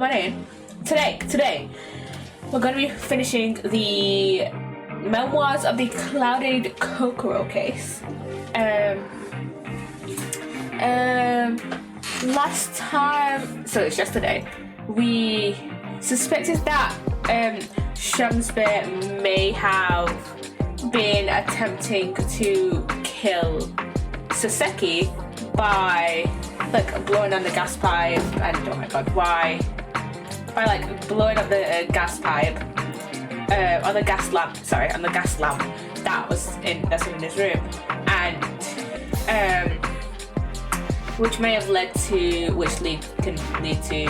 Morning. Today, we're going to be finishing the memoirs of the Clouded Kokoro case. Last time, so it's yesterday, we suspected that Shamsbeh may have been attempting to kill Soseki by blowing on the gas pipe, and oh my god, why? By blowing up the gas pipe on the gas lamp that's in his room, and which can lead to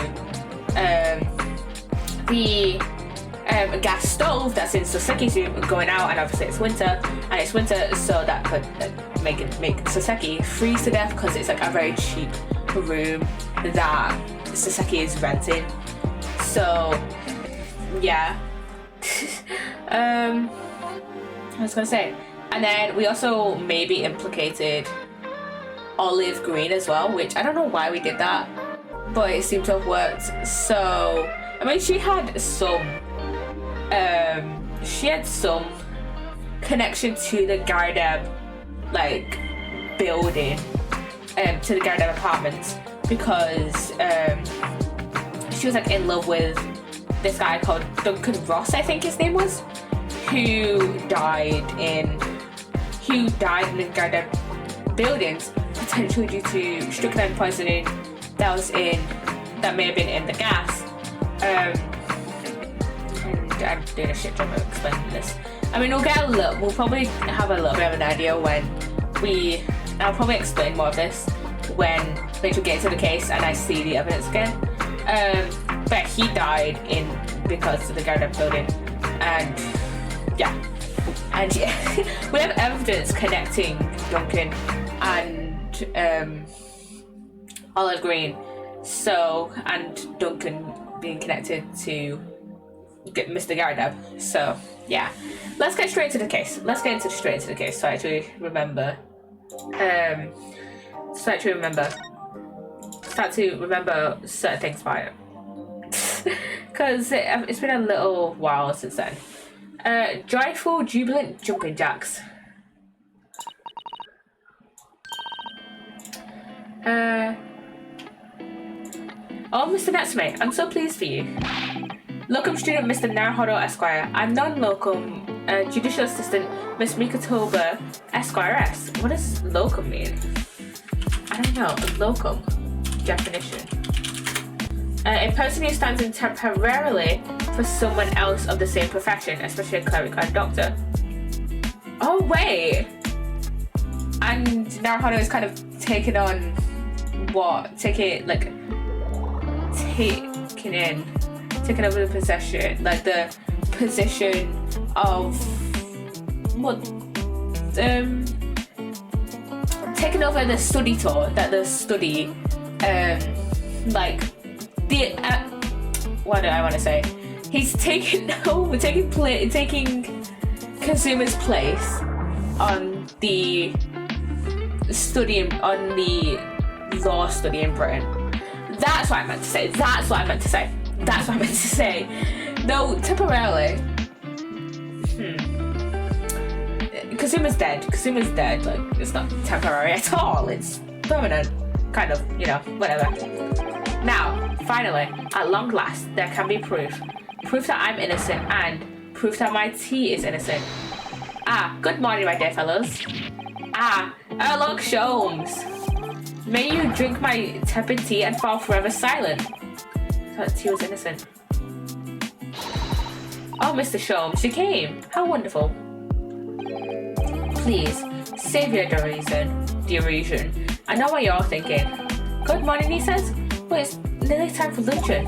the gas stove that's in Soseki's room going out, and obviously it's winter, so that could make Soseki freeze to death because it's a very cheap room that Soseki is renting. So yeah. I was gonna say, and then we also maybe implicated Olive Green as well, which I don't know why we did that, but it seemed to have worked. So I mean, she had some connection to the Gardeb building, to the Gardeb apartments, because she was in love with this guy called Duncan Ross, I think his name was, who died in the Gardeb buildings, potentially due to strychnine poisoning that may have been in the gas. And I'm doing a shit job of explaining this. I mean, we'll probably have a little bit of an idea I'll probably explain more of this when we get into the case and I see the evidence again. But he died because of the Gardeb building, and yeah, we have evidence connecting Duncan and Olive Green, and Duncan being connected to Mr. Gardeb. So yeah, let's get straight into the case. So I actually remember. Start to remember certain things about it, because it's been a little while since then. Joyful, jubilant jumping jacks. Oh, Mr. Natsume, I'm so pleased for you. Locum student Mr. Naruhodo Esquire. I'm non-locum judicial assistant Miss Mikotoba Esquire-S. What does locum mean? I don't know. Locum definition. A person who stands in temporarily for someone else of the same profession, especially a cleric or a doctor. Oh wait. And Naruhodo is kind of taking over the possession, the position of taking over the study tour that the study, what do I want to say? He's taking Kazuma's place on the law study in Britain. That's what I meant to say. Though temporarily. Kazuma's dead. It's not temporary at all. It's permanent. Kind of, whatever. Now, finally, at long last, there can be proof. Proof that I'm innocent, and proof that my tea is innocent. Good morning, my dear fellows. Erlog Sholmes. May you drink my tepid tea and fall forever silent. I thought tea was innocent. Oh, Mr. Sholmes, you came. How wonderful. Please, save your derision. I know what you're all thinking. Good morning, he says. Well, it's nearly time for luncheon.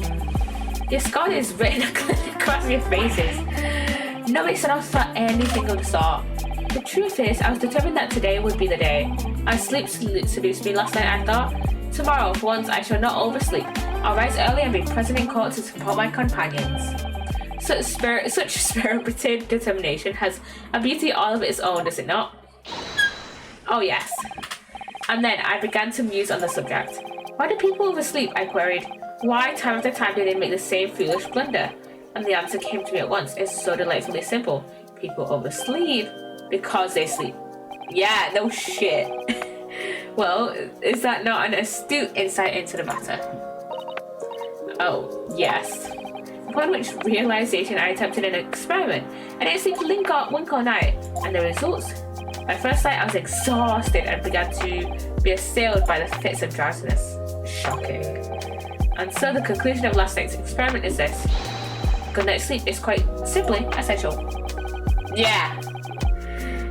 Your scar is written across your faces. Nobody set off for anything of the sort. The truth is, I was determined that today would be the day. My sleep seduced me last night. I thought, tomorrow, for once, I shall not oversleep. I'll rise early and be present in court to support my companions. Such spirited determination has a beauty all of its own, does it not? Oh yes. And then I began to muse on the subject. Why do people oversleep? I queried. Why time after time do they make the same foolish blunder? And the answer came to me at once. It's so delightfully simple. People oversleep because they sleep. Yeah, no shit. Well, is that not an astute insight into the matter? Oh, yes. Upon which realization, I attempted an experiment. I didn't sleep wink all night. And the results? At first sight, I was exhausted and began to be assailed by the fits of drowsiness. Shocking. And so the conclusion of last night's experiment is this. Good night's sleep is quite simply essential. Yeah.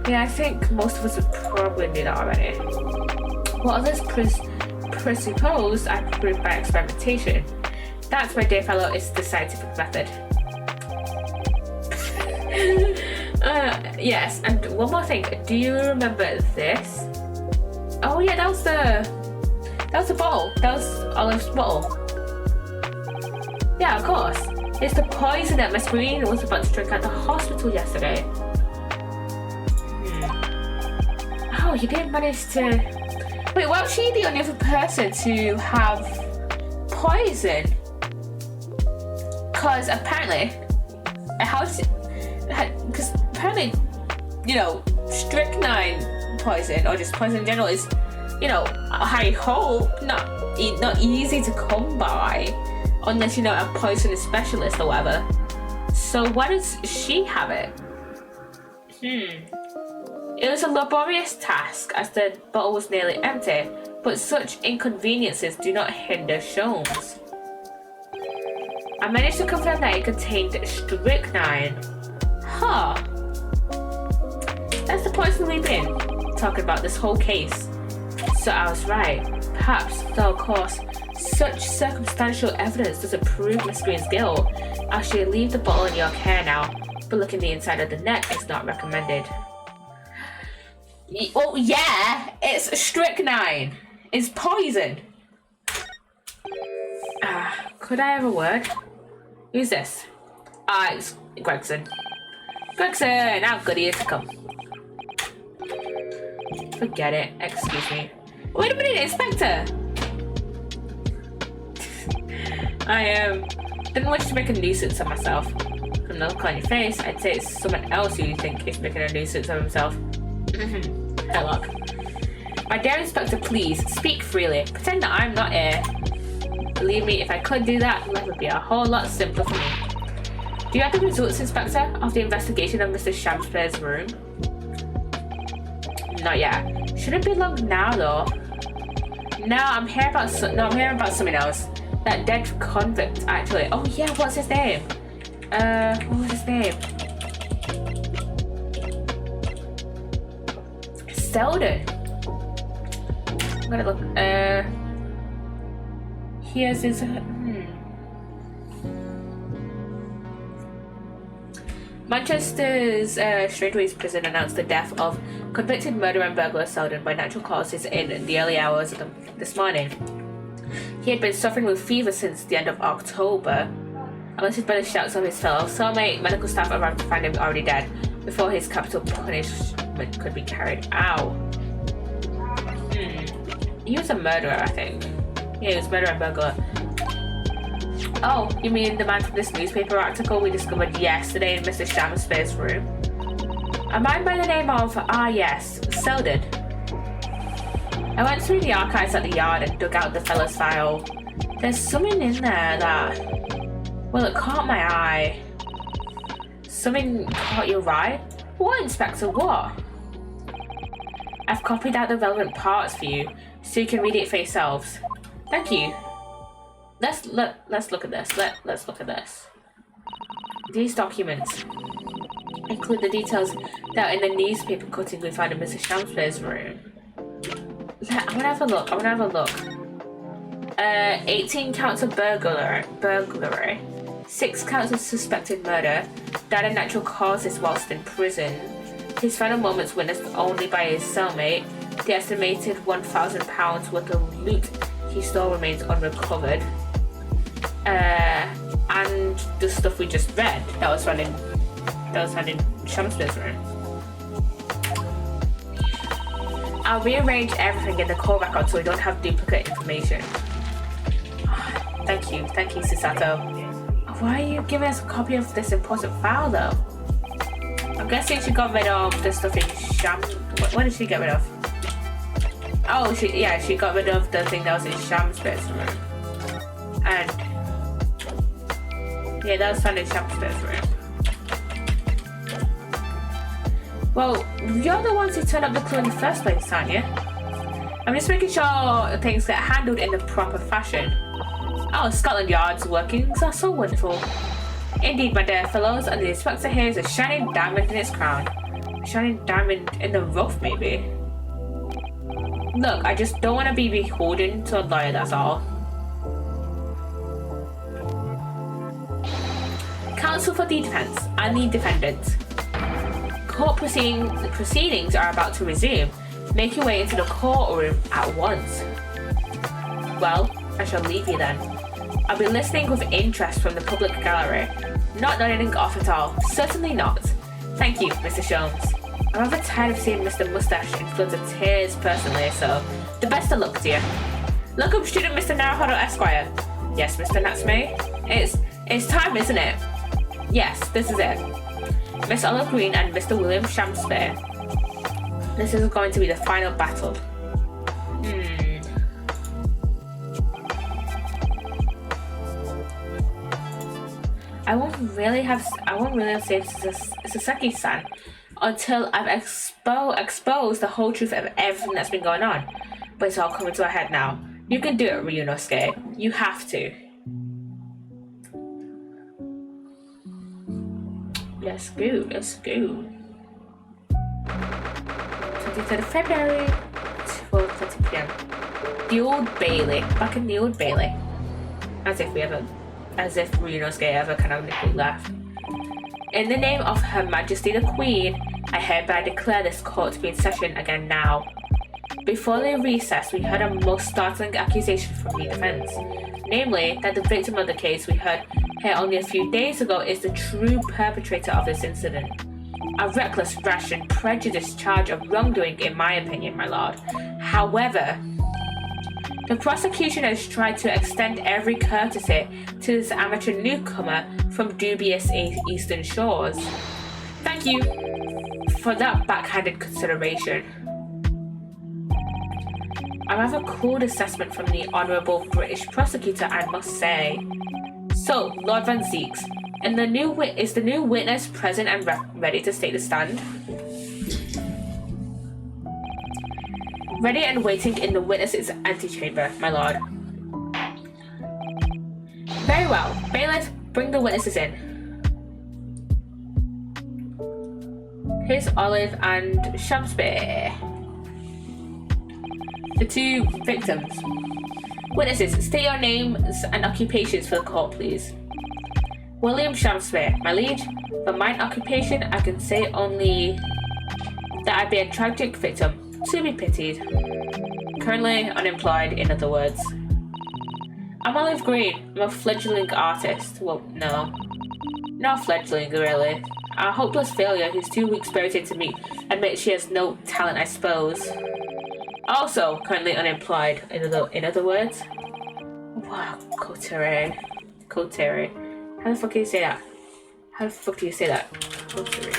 Yeah, I think most of us would probably knew that already. What others presuppose I proved by experimentation. That, my dear fellow, is the scientific method. Yes, and one more thing. Do you remember this? Oh yeah, that was the bottle. That was Olive's bottle. Yeah, of course. It's the poison that Miss Green was about to drink at the hospital yesterday. Oh, you didn't manage to... Wait, why was she the only other person to have poison? Because apparently... Because apparently, you know, strychnine poison, or just poison in general, is, you know, I hope not easy to come by. Unless you're not a poisonous specialist or whatever. So why does she have it? It was a laborious task as the bottle was nearly empty, but such inconveniences do not hinder Sholmes. I managed to confirm that it contained strychnine. Huh. That's the poison we've been talking about this whole case. So I was right. Perhaps, though of course, such circumstantial evidence doesn't prove Miss Green's guilt. I shall leave the bottle in your care now, but looking the inside of the neck is not recommended. Oh yeah, it's strychnine. It's poison. Could I have a word? Who's this? It's Gregson. Gregson, how good are you to come? Forget it. Excuse me. Wait a minute, Inspector. I didn't wish to make a nuisance of myself. From the look on your face, I'd say it's someone else who you think is making a nuisance of himself. Hello. My dear Inspector, please, speak freely. Pretend that I'm not here. Believe me, if I could do that, life would be a whole lot simpler for me. Do you have the results, Inspector, of the investigation of Mr. Shamspear's room? Not yet. Shouldn't be long now, though. No, I'm hearing about something else. That dead convict, actually. Oh yeah, what's his name? What was his name? Selden. I'm gonna look. He has his. Manchester's Straightways prison announced the death of convicted murderer and burglar Selden by natural causes in the early hours of this morning. He had been suffering with fever since the end of October. Alerted by the shouts of his fellow cellmate, medical staff arrived to find him already dead before his capital punishment could be carried out. He was a murderer, I think. Yeah, he was murderer and burglar. Oh, you mean the man from this newspaper article we discovered yesterday in Mr. Shamspear's room? A man by the name of, yes, Selden. I went through the archives at the yard and dug out the fellow's file. There's something in there that... Well, it caught my eye. Something caught your eye? What, Inspector, what? I've copied out the relevant parts for you, so you can read it for yourselves. Thank you. Let's look at this. Let's look at this. These documents include the details that are in the newspaper cutting we found in Mr. Shamspear's room. I'm gonna have a look. 18 counts of burglary, 6 counts of suspected murder, died of natural causes whilst in prison. His final moments witnessed only by his cellmate. The estimated £1,000 worth of loot he stole remains unrecovered. And the stuff we just read that was found in Shamspear's room. I'll rearrange everything in the call record so we don't have duplicate information. Thank you, Psssttt. Why are you giving us a copy of this important file, though? I'm guessing she got rid of the stuff in Sham. What did she get rid of? Oh, she got rid of the thing that was in Psssttt's room. And yeah, that was found in Psssttt's room. Well, you're the ones who turned up the clue in the first place, aren't you? I'm just making sure things get handled in the proper fashion. Oh, Scotland Yard's workings are so wonderful. Indeed, my dear fellows, and the inspector here is a shining diamond in its crown. A shining diamond in the rough, maybe. Look, I just don't want to be beholden to a lawyer, that's all. Counsel for the defense and the defendant. Court proceedings are about to resume. Make your way into the courtroom at once. Well, I shall leave you then. I'll be listening with interest from the public gallery. Not nodding off at all. Certainly not. Thank you, Mr. Sholmes. I'm rather tired of seeing Mr. Mustache in floods of tears personally, so the best of luck to you. Look up student Mr. Naruhodo Esquire. Yes, Mr. Natsume. It's time, isn't it? Yes, this is it. Miss Olive Green and Mr. William Shamspeare. This is going to be the final battle. I won't really say Sasaki-san until I've exposed the whole truth of everything that's been going on. But it's all coming to a head now. You can do it, Ryunosuke. You have to. Let's go. 23rd of February, 12:30 p.m. The Old Bailey. Back in the Old Bailey. As if Ryunosuke ever canonically left. In the name of Her Majesty the Queen, I hereby declare this court to be in session again now. Before the recess, we heard a most startling accusation from the defense. Namely, that the victim of the case we heard here only a few days ago is the true perpetrator of this incident. A reckless, rash, and prejudiced charge of wrongdoing, in my opinion, my lord. However, the prosecution has tried to extend every courtesy to this amateur newcomer from dubious eastern shores. Thank you for that backhanded consideration. A rather cold assessment from the Honourable British Prosecutor, I must say. So, Lord Van Zeeks, is the new witness present and ready to take the stand? Ready and waiting in the witness's antechamber, my lord. Very well. Bailiff, bring the witnesses in. Here's Olive and Shamspeare. The two victims. Witnesses, state your names and occupations for the court, please. William Shamspeare, my liege. For mine occupation, I can say only that I be a tragic victim, to be pitied. Currently unemployed, in other words. I'm Olive Green. I'm a fledgling artist. Well, no. Not fledgling, really. A hopeless failure who's too weak-spirited to admit she has no talent, I suppose. Also, currently unemployed, in other words. Wow, Coterie. How the fuck do you say that? Coterie.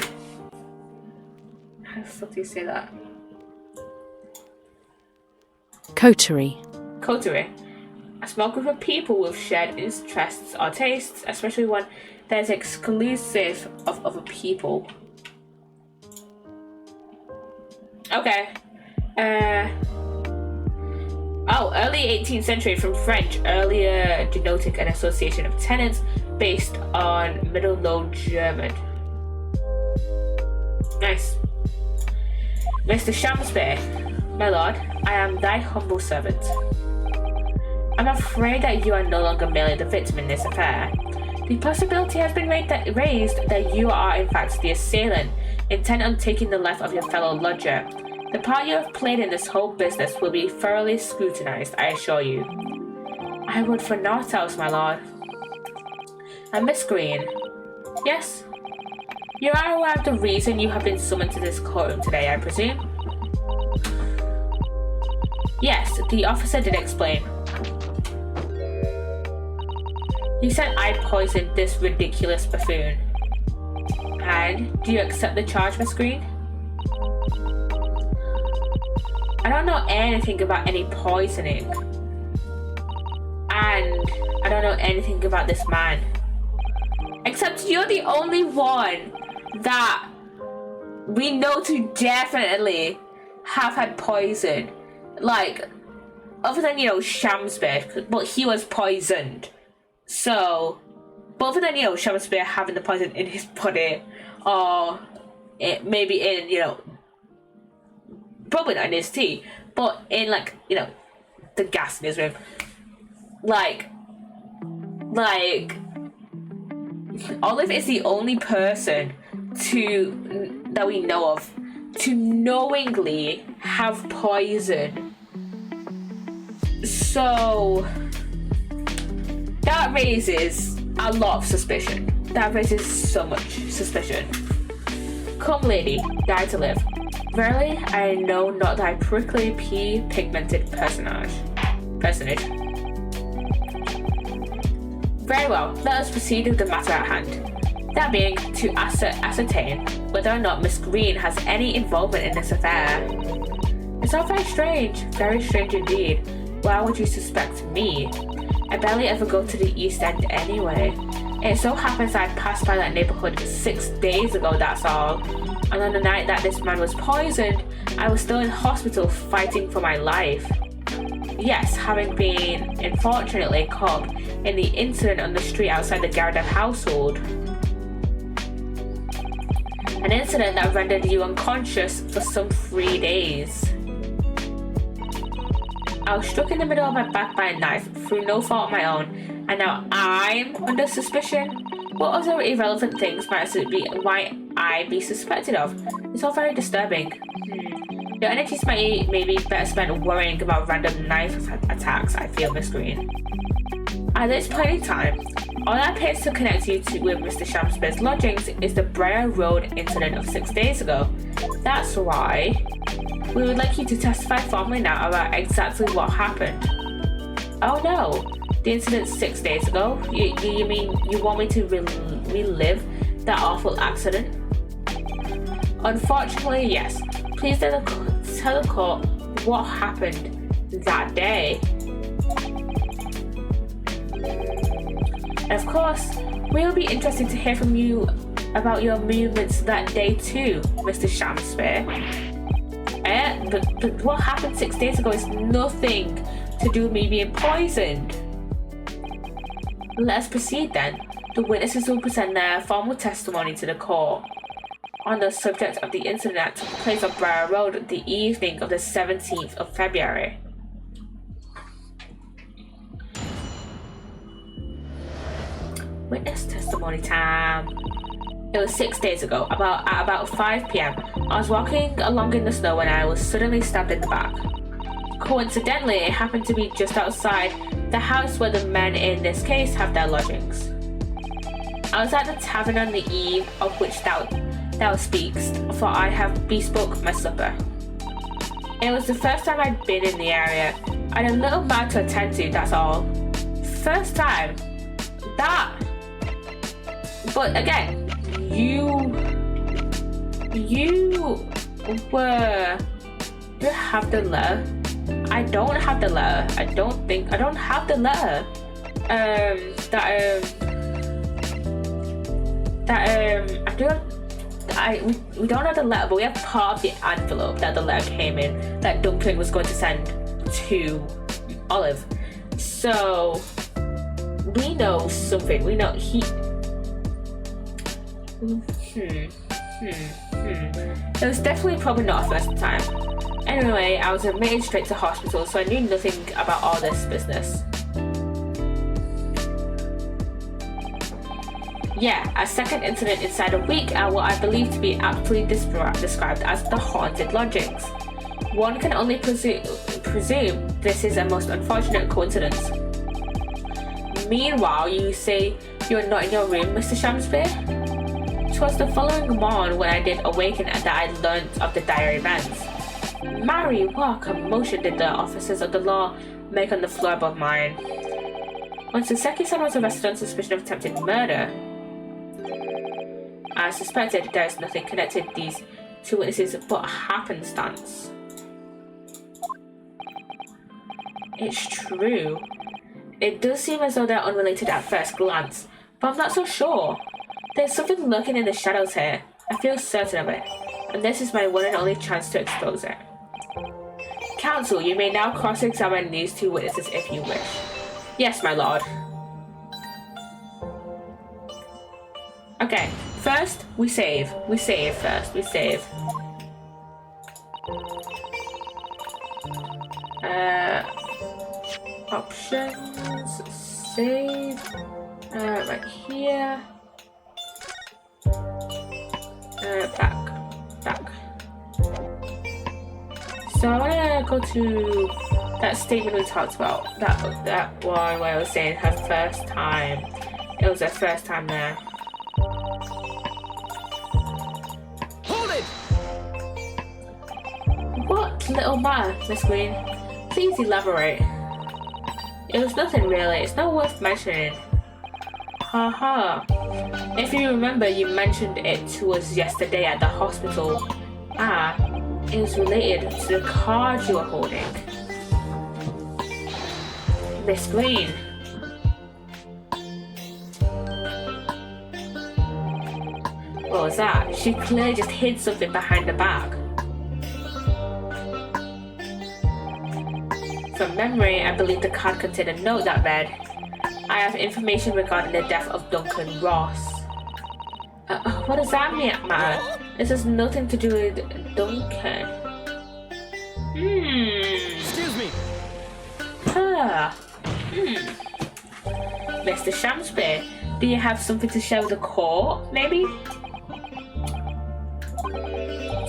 How the fuck do you say that? Coterie. A small group of people with shared interests or tastes, especially one that is exclusive of other people. Okay. Early 18th century from French, earlier denoting an association of tenants based on Middle Low German. Nice. Mr. Shamspeare, my lord, I am thy humble servant. I'm afraid that you are no longer merely the victim in this affair. The possibility has been raised that you are in fact the assailant, intent on taking the life of your fellow lodger. The part you have played in this whole business will be thoroughly scrutinized, I assure you. I would for naught else, my lord. And Miss Green. Yes? You are aware of the reason you have been summoned to this courtroom today, I presume? Yes, the officer did explain. He said I poisoned this ridiculous buffoon. And do you accept the charge, Miss Green? I don't know anything about any poisoning. And I don't know anything about this man. Except you're the only one that we know to definitely have had poison. Like, other than, Shamsbear, but he was poisoned. So, but other than, Shamsbear having the poison in his body, or maybe in, probably not in his tea, but in, like, the gas in his room. Like, Olive is the only person that we know of to knowingly have poison. So that raises a lot of suspicion. That raises so much suspicion. Come, lady, die to live. Verily, I know not thy prickly pea-pigmented personage. Very well, let us proceed with the matter at hand. That being to ascertain whether or not Miss Green has any involvement in this affair. It's all very strange indeed. Why would you suspect me? I barely ever go to the East End anyway. It so happens I passed by that neighborhood 6 days ago, that's all. And on the night that this man was poisoned, I was still in hospital fighting for my life. Yes, having been unfortunately caught in the incident on the street outside the Gardav household. An incident that rendered you unconscious for some 3 days. I was struck in the middle of my back by a knife through no fault of my own, and now I'm under suspicion. What other irrelevant things might I be suspected of? It's all very disturbing. Your energies might maybe better spent worrying about random knife attacks, I feel, Miss Green. At this point in time, all that appears to connect you with Mr. Shamsbear's lodgings is the Briar Road incident of 6 days ago. That's why we would like you to testify formally now about exactly what happened. Oh no, the incident 6 days ago? You mean you want me to relive that awful accident? Unfortunately, yes. Please tell the court what happened that day. And of course, we'll be interested to hear from you about your movements that day too, Mr. Shamsbear. But what happened 6 days ago is nothing to do with me being poisoned. Let's proceed then. The witnesses will present their formal testimony to the court on the subject of the incident that took place on Briar Road the evening of the 17th of February. Witness testimony time. It was 6 days ago, at about 5 p.m. I was walking along in the snow when I was suddenly stabbed in the back. Coincidentally, it happened to be just outside the house where the men in this case have their lodgings. I was at the tavern on the eve of which thou speakst, for I have bespoke my supper. It was the first time I'd been in the area. I had a little matter to attend to, that's all. First time. But again, you were. Do you have the letter? I don't have the letter. I don't have the letter. We don't have the letter, but we have part of the envelope that the letter came in that Duncan was going to send to Olive. So we know something. We know he. It was definitely probably not a first time. Anyway, I was admitted straight to hospital, so I knew nothing about all this business. Yeah, a second incident inside a week and what I believe to be aptly described as the haunted lodgings. One can only presume this is a most unfortunate coincidence. Meanwhile, you say you're not in your room, Mr. Shamsbear? 'Twas the following morn when I did awaken that I learnt of the dire events. Marry, what commotion did the officers of the law make on the floor above mine? When Saseki-san was arrested on suspicion of attempted murder, I suspected there is nothing connected these two witnesses but happenstance. It's true. It does seem as though they're unrelated at first glance, but I'm not so sure. There's something lurking in the shadows here. I feel certain of it, and this is my one and only chance to expose it. Counsel, you may now cross-examine these two witnesses if you wish. Yes, my lord. Okay, first, we save. We save first. We save. Options. Save. Right here. Back. So I want to go to that statement we talked about. That one where I was saying her first time. It was her first time there. Hold it! What little matter, Miss Green? Please elaborate. It was nothing really. It's not worth mentioning. Haha. If you remember, you mentioned it to us yesterday at the hospital. Ah, it was related to the card you were holding. Miss Green. What was that? She clearly just hid something behind the bag. From memory, I believe the card contained a note that read, I have information regarding the death of Duncan Ross. What does that mean, matter? This has nothing to do with Duncan. Excuse me. Mr. Shamspeare, do you have something to share with the court, maybe?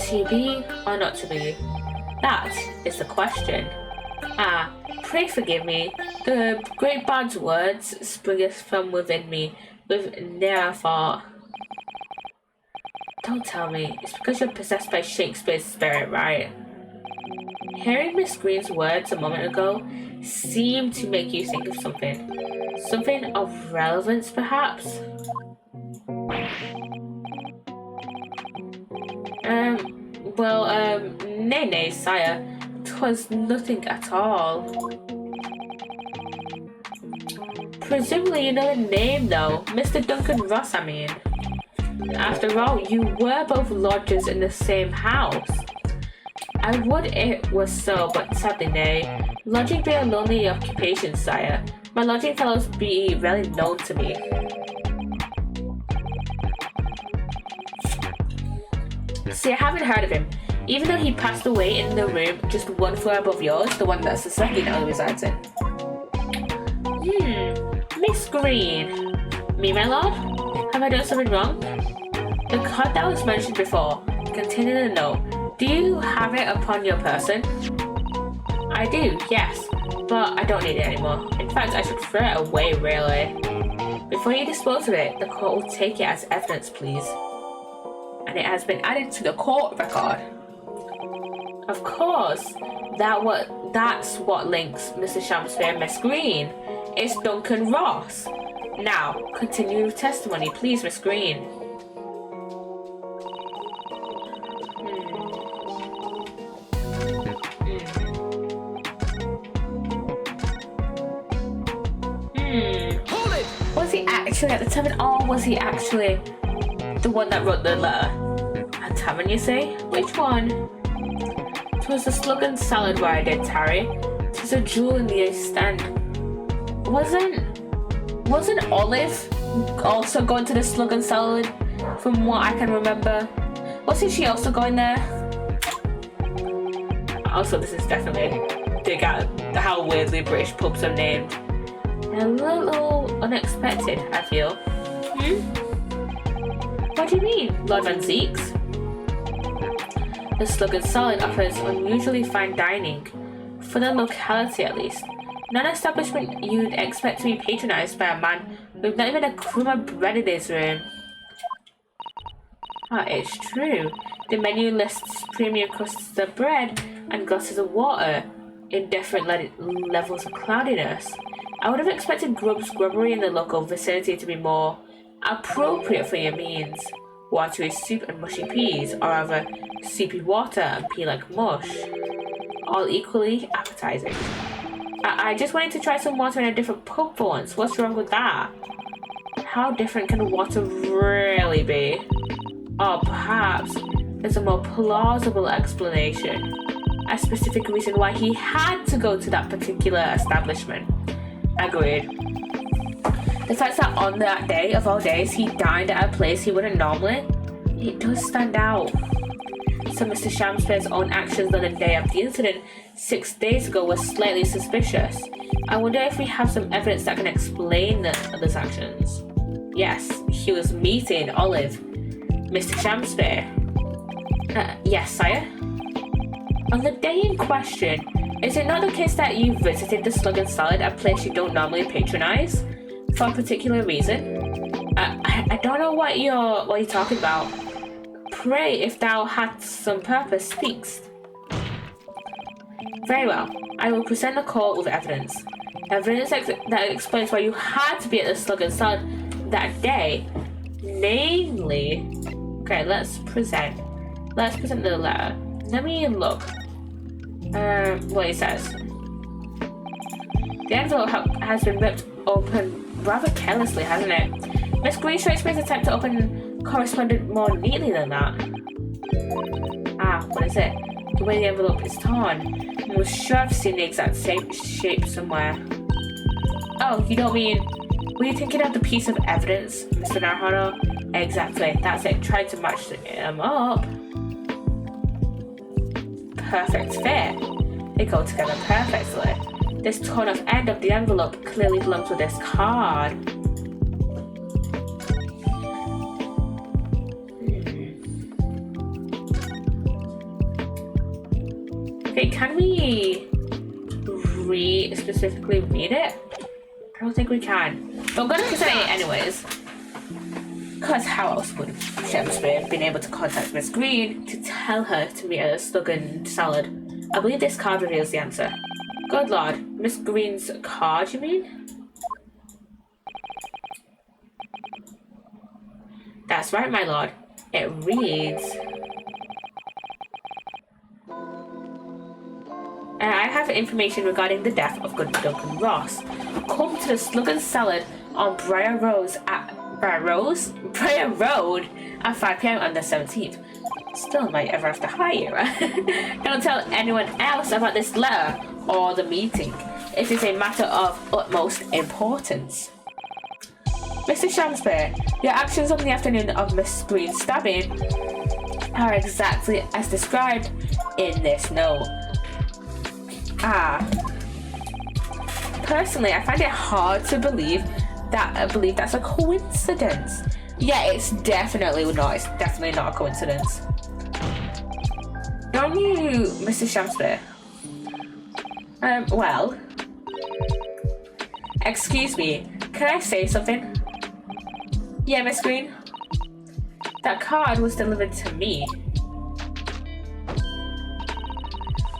To be or not to be? That is the question. Pray forgive me. The great bard's words springeth from within me, with ne'er thought. Don't tell me. It's because you're possessed by Shakespeare's spirit, right? Hearing Miss Green's words a moment ago seemed to make you think of something. Something of relevance, perhaps? Nay, sire. 'Twas nothing at all. Presumably you know the name, though. Mr. Duncan Ross, I mean. After all, you were both lodgers in the same house. I would it was so, but sadly nay. Lodging be a lonely occupation, sire. My lodging fellows be rarely known to me. See, I haven't heard of him. Even though he passed away in the room just one floor above yours, the one that Saseki now resides in. Miss Green. Me, my lord? Have I done something wrong? The card that was mentioned before, containing a note, do you have it upon your person? I do, yes, but I don't need it anymore. In fact, I should throw it away, really. Before you dispose of it, the court will take it as evidence, please. And it has been added to the court record. Of course, that's what links Mr. Shamspeare and Miss Green. It's Duncan Ross. Now, continue with testimony, please, Miss Green. Hold it! Was he actually at the tavern, or was he actually the one that wrote the letter? At tavern, you say? Which one? 'Twas the slug and salad where I did tarry. 'Tis a jewel in the East End. Wasn't Olive also going to the slug and salad? From what I can remember, wasn't she also going there? Also, this is definitely a dig at how weirdly British pubs are named. A little unexpected, I feel. What do you mean, Lord Van Zeeks? The Slug and Salad offers unusually fine dining, for the locality at least. Not an establishment you'd expect to be patronized by a man with not even a crumb of bread in his room. It's true. The menu lists premium crusts of bread and glasses of water in different levels of cloudiness. I would have expected grubbery in the local vicinity to be more appropriate for your means. Watery soup and mushy peas, or rather soupy water and pea like mush. All equally appetizing. I just wanted to try some water in a different pub for once. What's wrong with that? How different can water really be? Or perhaps there's a more plausible explanation. A specific reason why he had to go to that particular establishment. Agreed. The fact that on that day of all days he dined at a place he wouldn't normally, it does stand out. So Mr. Shamspear's own actions on the day of the incident 6 days ago were slightly suspicious. I wonder if we have some evidence that can explain those actions. Yes, he was meeting Olive. Mr. Shamspear. Yes, sire? On the day in question, is it not the case that you visited the Slug and Salad, a place you don't normally patronize? For a particular reason? I don't know what you're talking about. Pray, if thou hadst some purpose, speakst. Very well. I will present the court with evidence. Evidence that explains why you had to be at the Slug and Salad that day. Namely... Okay, let's present the letter. Let me look. What it says. The envelope has been ripped open rather carelessly, hasn't it? Miss Green Shakespeare's attempt to open corresponded more neatly than that. What is it? The way the envelope is torn. I was sure I've seen the exact same shape somewhere. Oh, you don't mean... Were you thinking of the piece of evidence, Mr. Naruhodo? Exactly, that's it. Tried to match them up. Perfect fit. They go together perfectly. This torn off end of the envelope clearly belongs with this card. Okay, can we specifically read it? I don't think we can. But I'm gonna present it anyways. Because how else would Shakespeare have been able to contact Miss Green to tell her to meet at a Slug and Salad? I believe this card reveals the answer. Good Lord, Miss Green's card, you mean? That's right, my lord. It reads... I have information regarding the death of good Duncan Ross. Come to the Slug and Salad on Briar Road at 5 PM on the 17th. Still might ever have to hire you, right? Don't tell anyone else about this letter or the meeting. It is a matter of utmost importance. Mr. Shamspear, your actions on the afternoon of Miss Green's stabbing are exactly as described in this note. Personally, I find it hard to believe that's a coincidence. Yeah, it's definitely not. It's definitely not a coincidence. Don't you, Mr. Shamspear? Well... Excuse me, can I say something? Yeah, Miss Green? That card was delivered to me.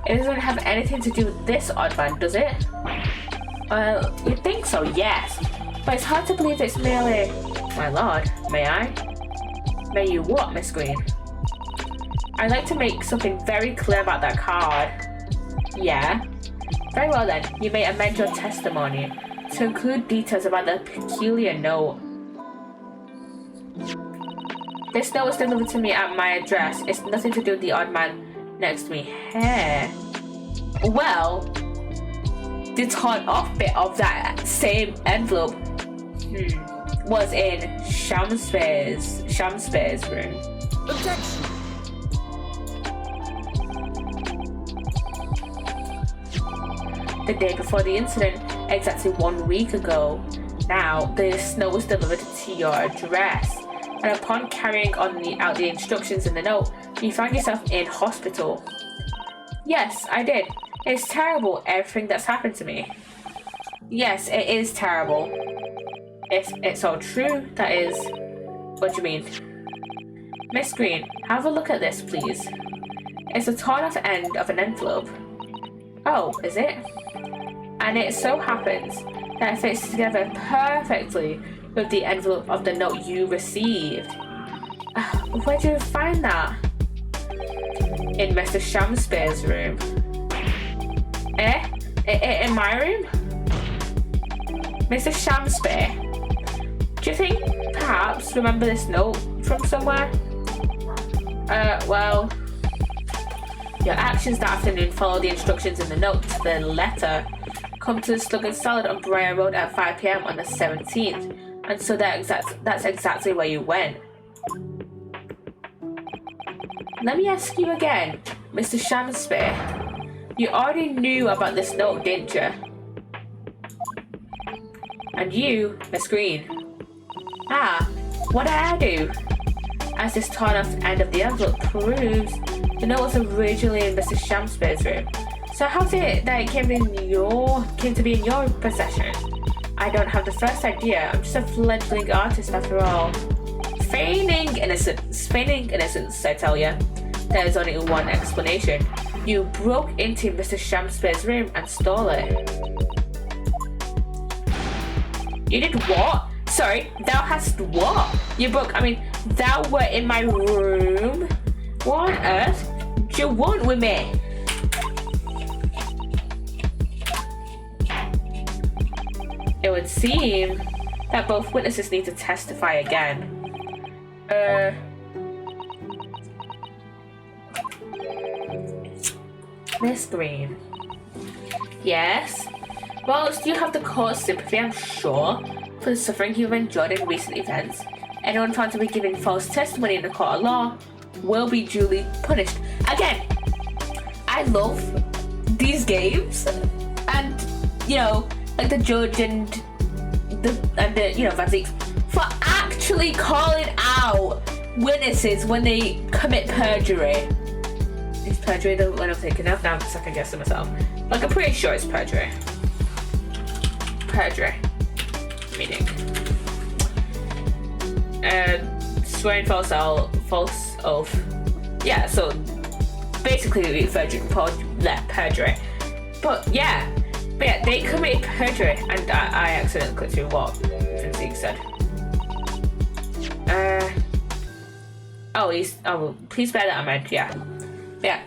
It doesn't have anything to do with this odd man, does it? Well, you'd think so, yes. But it's hard to believe it's merely... My lord, may I? May you what, Miss Green? I'd like to make something very clear about that card. Yeah? Very well then, you may amend your testimony to include details about the peculiar note. This note was delivered to me at my address. It's nothing to do with the odd man next to me here. Well, the torn off bit of that same envelope was in Shamspear's room. Objection! The day before the incident, exactly 1 week ago. Now, this note was delivered to your address, and upon carrying out the instructions in the note, you found yourself in hospital. Yes, I did. It's terrible, everything that's happened to me. Yes, it is terrible. It's all true, that is. What do you mean? Miss Green, have a look at this, please. It's a torn off end of an envelope. Oh, is it? And it so happens that fits together perfectly with the envelope of the note you received. Where did you find that? In Mr. Shamspeare's room. In my room? Mr. Shamspere, do you think perhaps remember this note from somewhere? Well, your actions that afternoon follow the instructions in the note to the letter. Come to the Slug and Salad on Briar Road at 5 p.m. on the 17th. And so that's exactly where you went. Let me ask you again, Mr. Shamspere. You already knew about this note, didn't you? And you, Miss Green. What did I do? As this torn off end of the envelope proves, the note was originally in Mr. Shamspeare's room. So how's it that it came to be in your possession? I don't have the first idea. I'm just a fledgling artist after all. Feigning innocence, I tell ya. There's only one explanation. You broke into Mr. Shamspeare's room and stole it. You did what? Sorry, thou hast what? Thou were in my room? What on earth do you want with me? It would seem that both witnesses need to testify again. Miss Green. Yes? Well, do you have the court's sympathy, I'm sure, for the suffering you've endured in recent events? Anyone found to be giving false testimony in the court of law will be duly punished. Again, I love these games, and like the judge and the Van for actually calling out witnesses when they commit perjury. Is perjury the one I'm thinking of? Now I'm second guessing myself. Like, I'm pretty sure it's perjury. Perjury. Meaning. Swearing false oath. Yeah, so basically perjury. But yeah, they committed perjury, and I accidentally clicked through what Vincent said. Please bear that in mind. Yeah,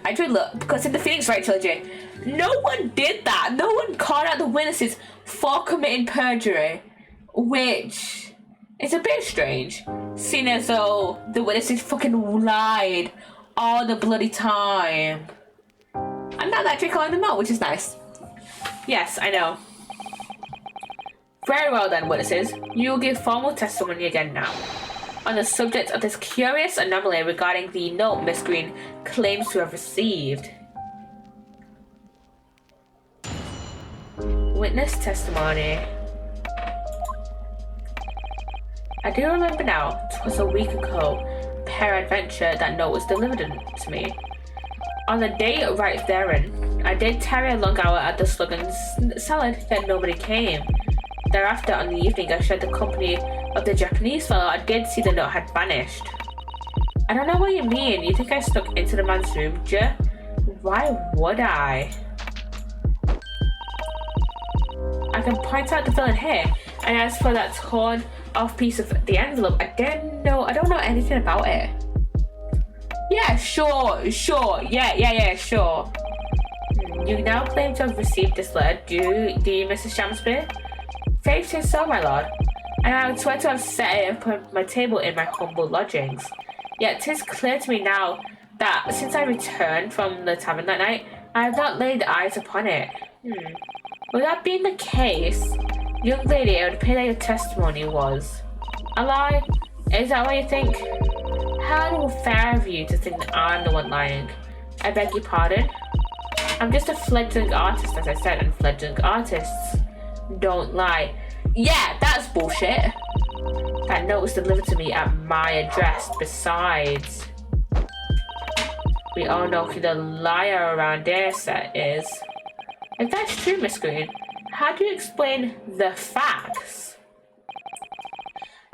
I did look, because in the Phoenix Wright trilogy, no one did that. No one called out the witnesses for committing perjury, which is a bit strange, seeing as though the witnesses fucking lied all the bloody time. And now they're actually calling them out, which is nice. Yes, I know. Very well then, witnesses. You will give formal testimony again now on the subject of this curious anomaly regarding the note Miss Green claims to have received. Witness testimony. I do remember now, 'twas a week ago, peradventure, that note was delivered to me. On the day right therein, I did tarry a long hour at the Slug and Salad, yet nobody came. Thereafter, on the evening, I shared the company of the Japanese fellow. I did see the note had vanished. I don't know what you mean. You think I snuck into the man's room, Joe? Why would I? I can point out the villain here. And as for that torn off piece of the envelope, I don't know anything about it. Yeah, sure. Yeah, sure. You now claim to have received this letter, do you, Mrs. Shamspeare? Faith is so, my lord, and I would swear to have set it upon my table in my humble lodgings. Yet 'tis clear to me now that since I returned from the tavern that night, I have not laid eyes upon it. With that being the case, young lady, it would appear that your testimony was a lie. Is that what you think? How fair of you to think that I'm the one lying. I beg your pardon? I'm just a fledgling artist, as I said, and fledgling artists don't lie. Yeah, that's bullshit. That note was delivered to me at my address. Besides, we all know who the liar around here is. If that's true, Miss Green, how do you explain the facts?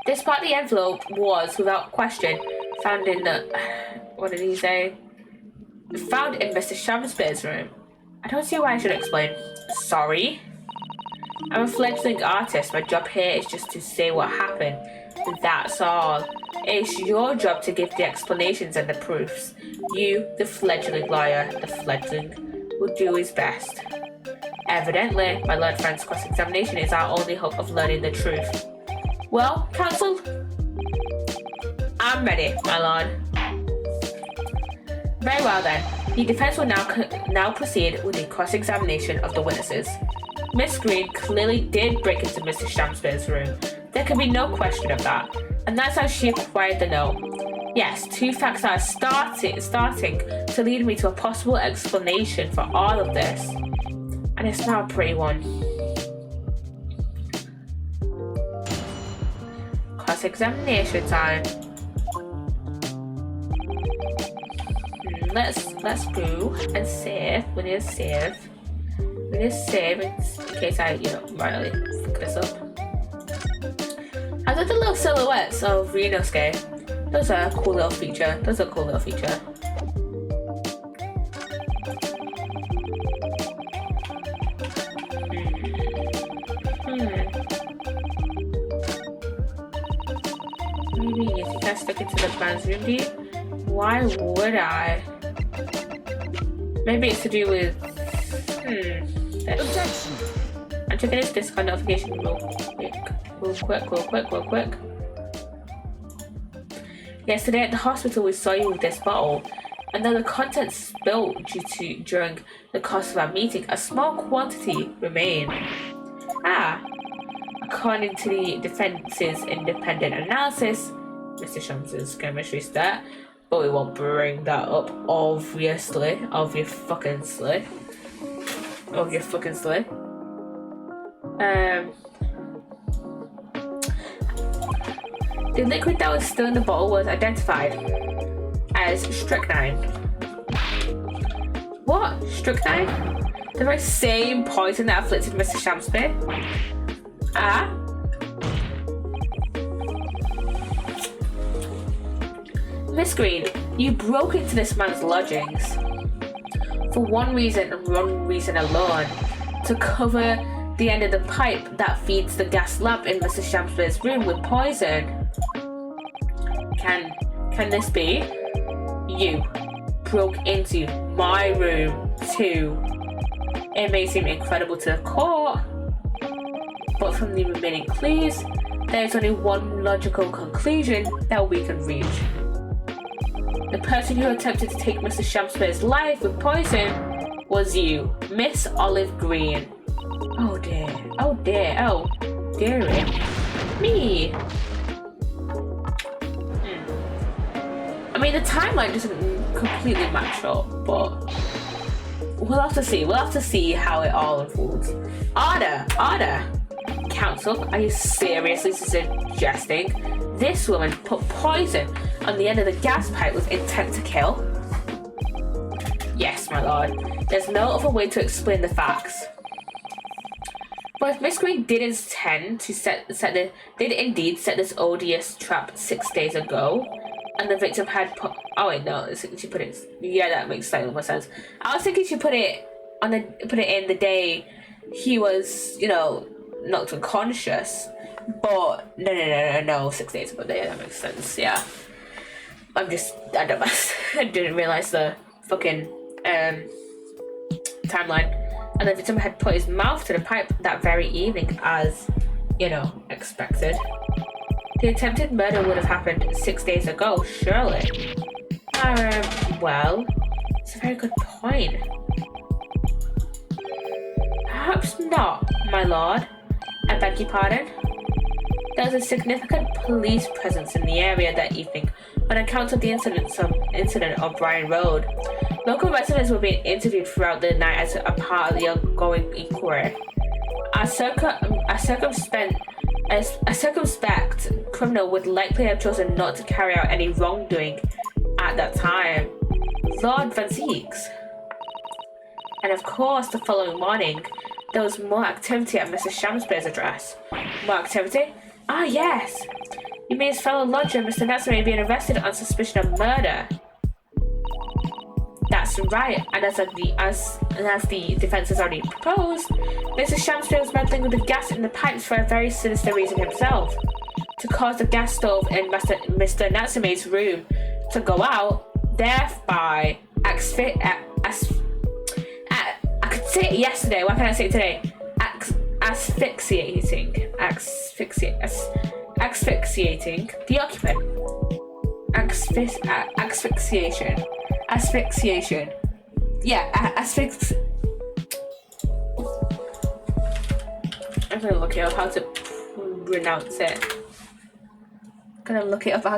This part of the envelope was, without question, found in the... What did he say? Found in Mr. Shamspeare's room. I don't see why I should explain. Sorry. I'm a fledgling artist. My job here is just to say what happened. That's all. It's your job to give the explanations and the proofs. You, the fledgling lawyer, the fledgling, will do his best. Evidently, my learned friend's cross-examination is our only hope of learning the truth. Well, counsel, I'm ready, my lord. Very well then. The defense will now proceed with the cross-examination of the witnesses. Miss Green clearly did break into Mr. Shamspeare's room. There can be no question of that. And that's how she acquired the note. Yes, two facts are starting to lead me to a possible explanation for all of this. And it's not a pretty one. Cross-examination time. Let's go and save. We need to save. We need to save in case I, really fuck this up. I did the little silhouettes of Renosuke. Those are a cool little feature. Maybe you think I stuck into the man's room, do you? Why would I? Maybe it's to do with Objection. I'm checking this Discord notification real quick. Yesterday at the hospital we saw you with this bottle, and though the contents spilled during the course of our meeting, a small quantity remained. According to the defense's independent analysis, Mr. Shams's chemistry stat, but we won't bring that up, obviously. The liquid that was still in the bottle was identified as strychnine. What? Strychnine? The very same poison that afflicted Mr. Shamspeare? Miss Green, you broke into this man's lodgings for one reason and one reason alone: to cover the end of the pipe that feeds the gas lamp in Mr. Shamspeare's room with poison. Can this be? You broke into my room too. It may seem incredible to the court, but from the remaining clues, there is only one logical conclusion that we can reach. The person who attempted to take Mr. Shamspeare's life with poison was you, Miss Olive Green. Oh dearie. Me. I mean, the timeline doesn't completely match up, but we'll have to see. We'll have to see how it all unfolds. Order. Counsel, are you seriously suggesting this woman put poison on the end of the gas pipe with intent to kill? Yes, my lord. There's no other way to explain the facts. But if Miss Green did intend to did indeed set this odious trap 6 days ago, and the victim had she put it. Yeah, that makes slightly more sense. I was thinking she put it in the day he was, knocked unconscious. But no, 6 days ago. Yeah, that makes sense. Yeah, I didn't realize the fucking timeline. And the victim had put his mouth to the pipe that very evening, as expected. The attempted murder would have happened 6 days ago, surely. Well, it's a very good point. Perhaps not, my lord. I beg your pardon? There was a significant police presence in the area that evening on account of the incident on Bryan Road. Local residents were being interviewed throughout the night as a part of the ongoing inquiry. A circumspect criminal would likely have chosen not to carry out any wrongdoing at that time. Lord Van Zeeks. And of course, the following morning, there was more activity at Mr. Shamspeare's address. More activity? Ah, yes. You mean his fellow lodger, Mr. Natsume, being arrested on suspicion of murder? That's right, and as the defence has already proposed, Mr. Shamsbury was meddling with the gas in the pipes for a very sinister reason himself, to cause the gas stove in Mr. Natsume's room to go out, thereby I could say it yesterday, why can't I say it today? Asphyxiating the occupant. Asphyxiation. Yeah, I'm gonna look it up how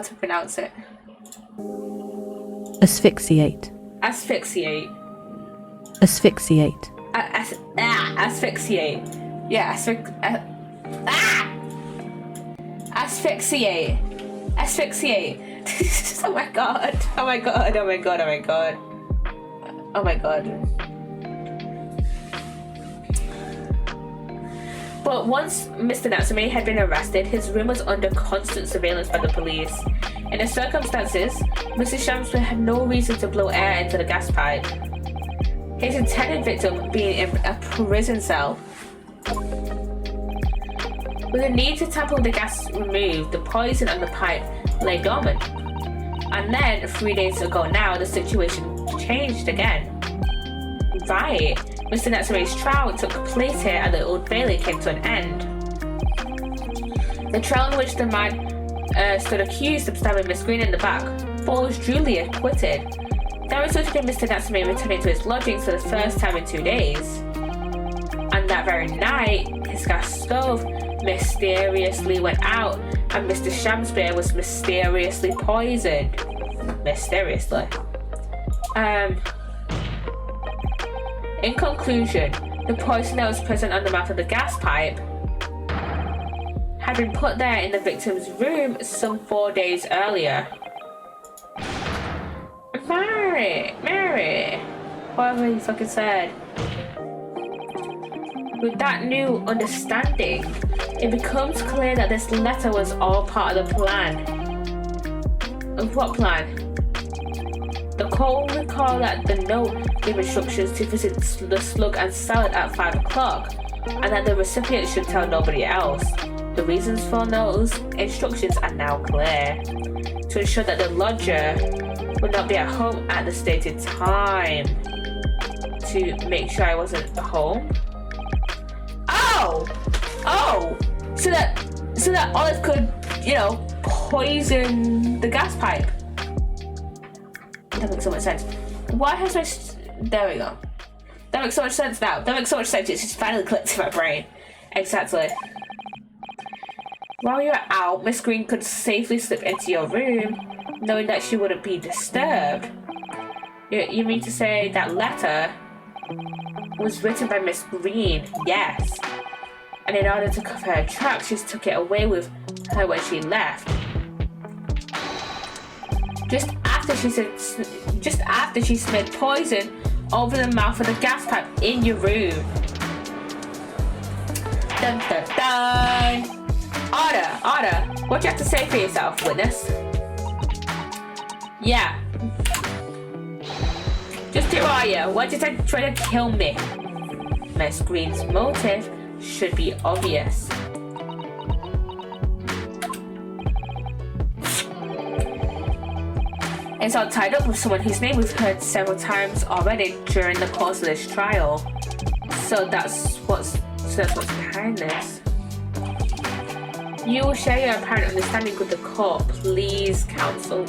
to pronounce it. Asphyxiate. Asphyxiate. Asphyxiate. Asphyxiate. Yeah, asphyxiate. Asphyxiate. Oh my god. But once Mr. Natsume had been arrested, his room was under constant surveillance by the police. In the circumstances, Mr. Shamsbury had no reason to blow air into the gas pipe. His intended victim being in a prison cell. With the need to tamper with the gas removed, the poison on the pipe lay dormant. And then, 3 days ago now, the situation changed again. Right, Mr. Natsume's trial took place here at the Old Bailey came to an end. The trial in which the man stood accused of stabbing Miss Green in the back, but was duly acquitted. That resulted in Mr. Natsume returning to his lodgings for the first time in 2 days. And that very night, his gas stove mysteriously went out and Mr. Shamsbury was mysteriously poisoned. Mysteriously. In conclusion, the poison that was present on the mouth of the gas pipe had been put there in the victim's room some 4 days earlier. Mary, whatever you fucking said. With that new understanding, it becomes clear that this letter was all part of the plan. Of what plan? The court will recall that the note gave instructions to visit the Slug and Salad at 5 o'clock, and that the recipient should tell nobody else. The reasons for those instructions are now clear. To ensure that the lodger would not be at home at the stated time. To make sure I wasn't home. So that Olive could, poison the gas pipe. That makes so much sense. Why has my... There we go. That makes so much sense now. It's just finally clicked in my brain. Exactly. While you were out, Miss Green could safely slip into your room, knowing that she wouldn't be disturbed. You mean to say that letter was written by Miss Green? Yes. And in order to cover her tracks, she took it away with her when she left. Just after she smeared poison over the mouth of the gas pipe in your room. Dun dun dun! Order! What do you have to say for yourself, witness? Yeah. Just who are you? Why did you try to kill me? Miss Green's motive should be obvious. It's all tied up with someone whose name we've heard several times already during the course of this trial. So that's what's behind this. You will share your apparent understanding with the court, please, counsel.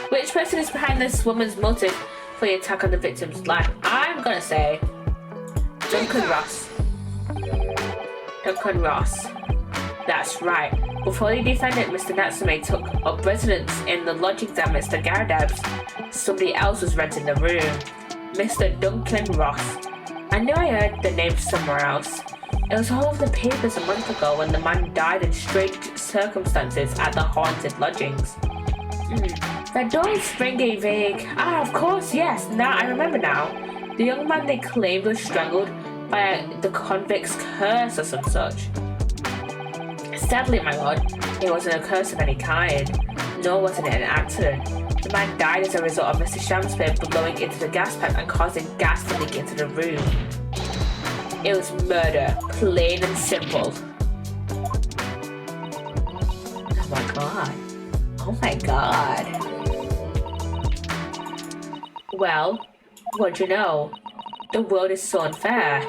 Which person is behind this woman's motive for the attack on the victim's life? I'm gonna say Duncan Ross. That's right. Before the defendant, Mr. Natsume, took up residence in the lodgings at Mr. Garadab's, somebody else was renting the room. Mr. Duncan Ross. I knew I heard the name somewhere else. It was all over the papers a month ago when the man died in strange circumstances at the haunted lodgings. That does bring a vague... of course, yes. Now, I remember now. The young man they claimed was strangled by the convict's curse or some such. Sadly, my lord, it wasn't a curse of any kind. nor was it an accident. The man died as a result of Mr. Shamspeare blowing into the gas pipe and causing gas to leak into the room. It was murder, plain and simple. Oh my god. Oh my god. Well, what do you know? The world is so unfair.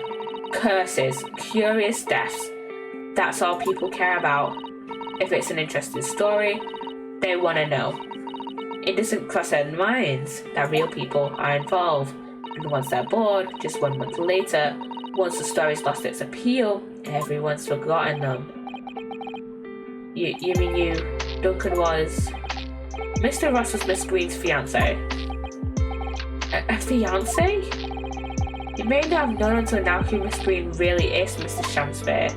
Curses, curious deaths. That's all people care about. If it's an interesting story, they want to know. It doesn't cross their minds that real people are involved. And once they're bored, just 1 month later, once the story's lost its appeal, everyone's forgotten them. You mean Duncan was... Mr. Ross was Miss Green's fiancé. A fiancé? You may not have known until now who Miss Green really is, Mr. Shamspeare.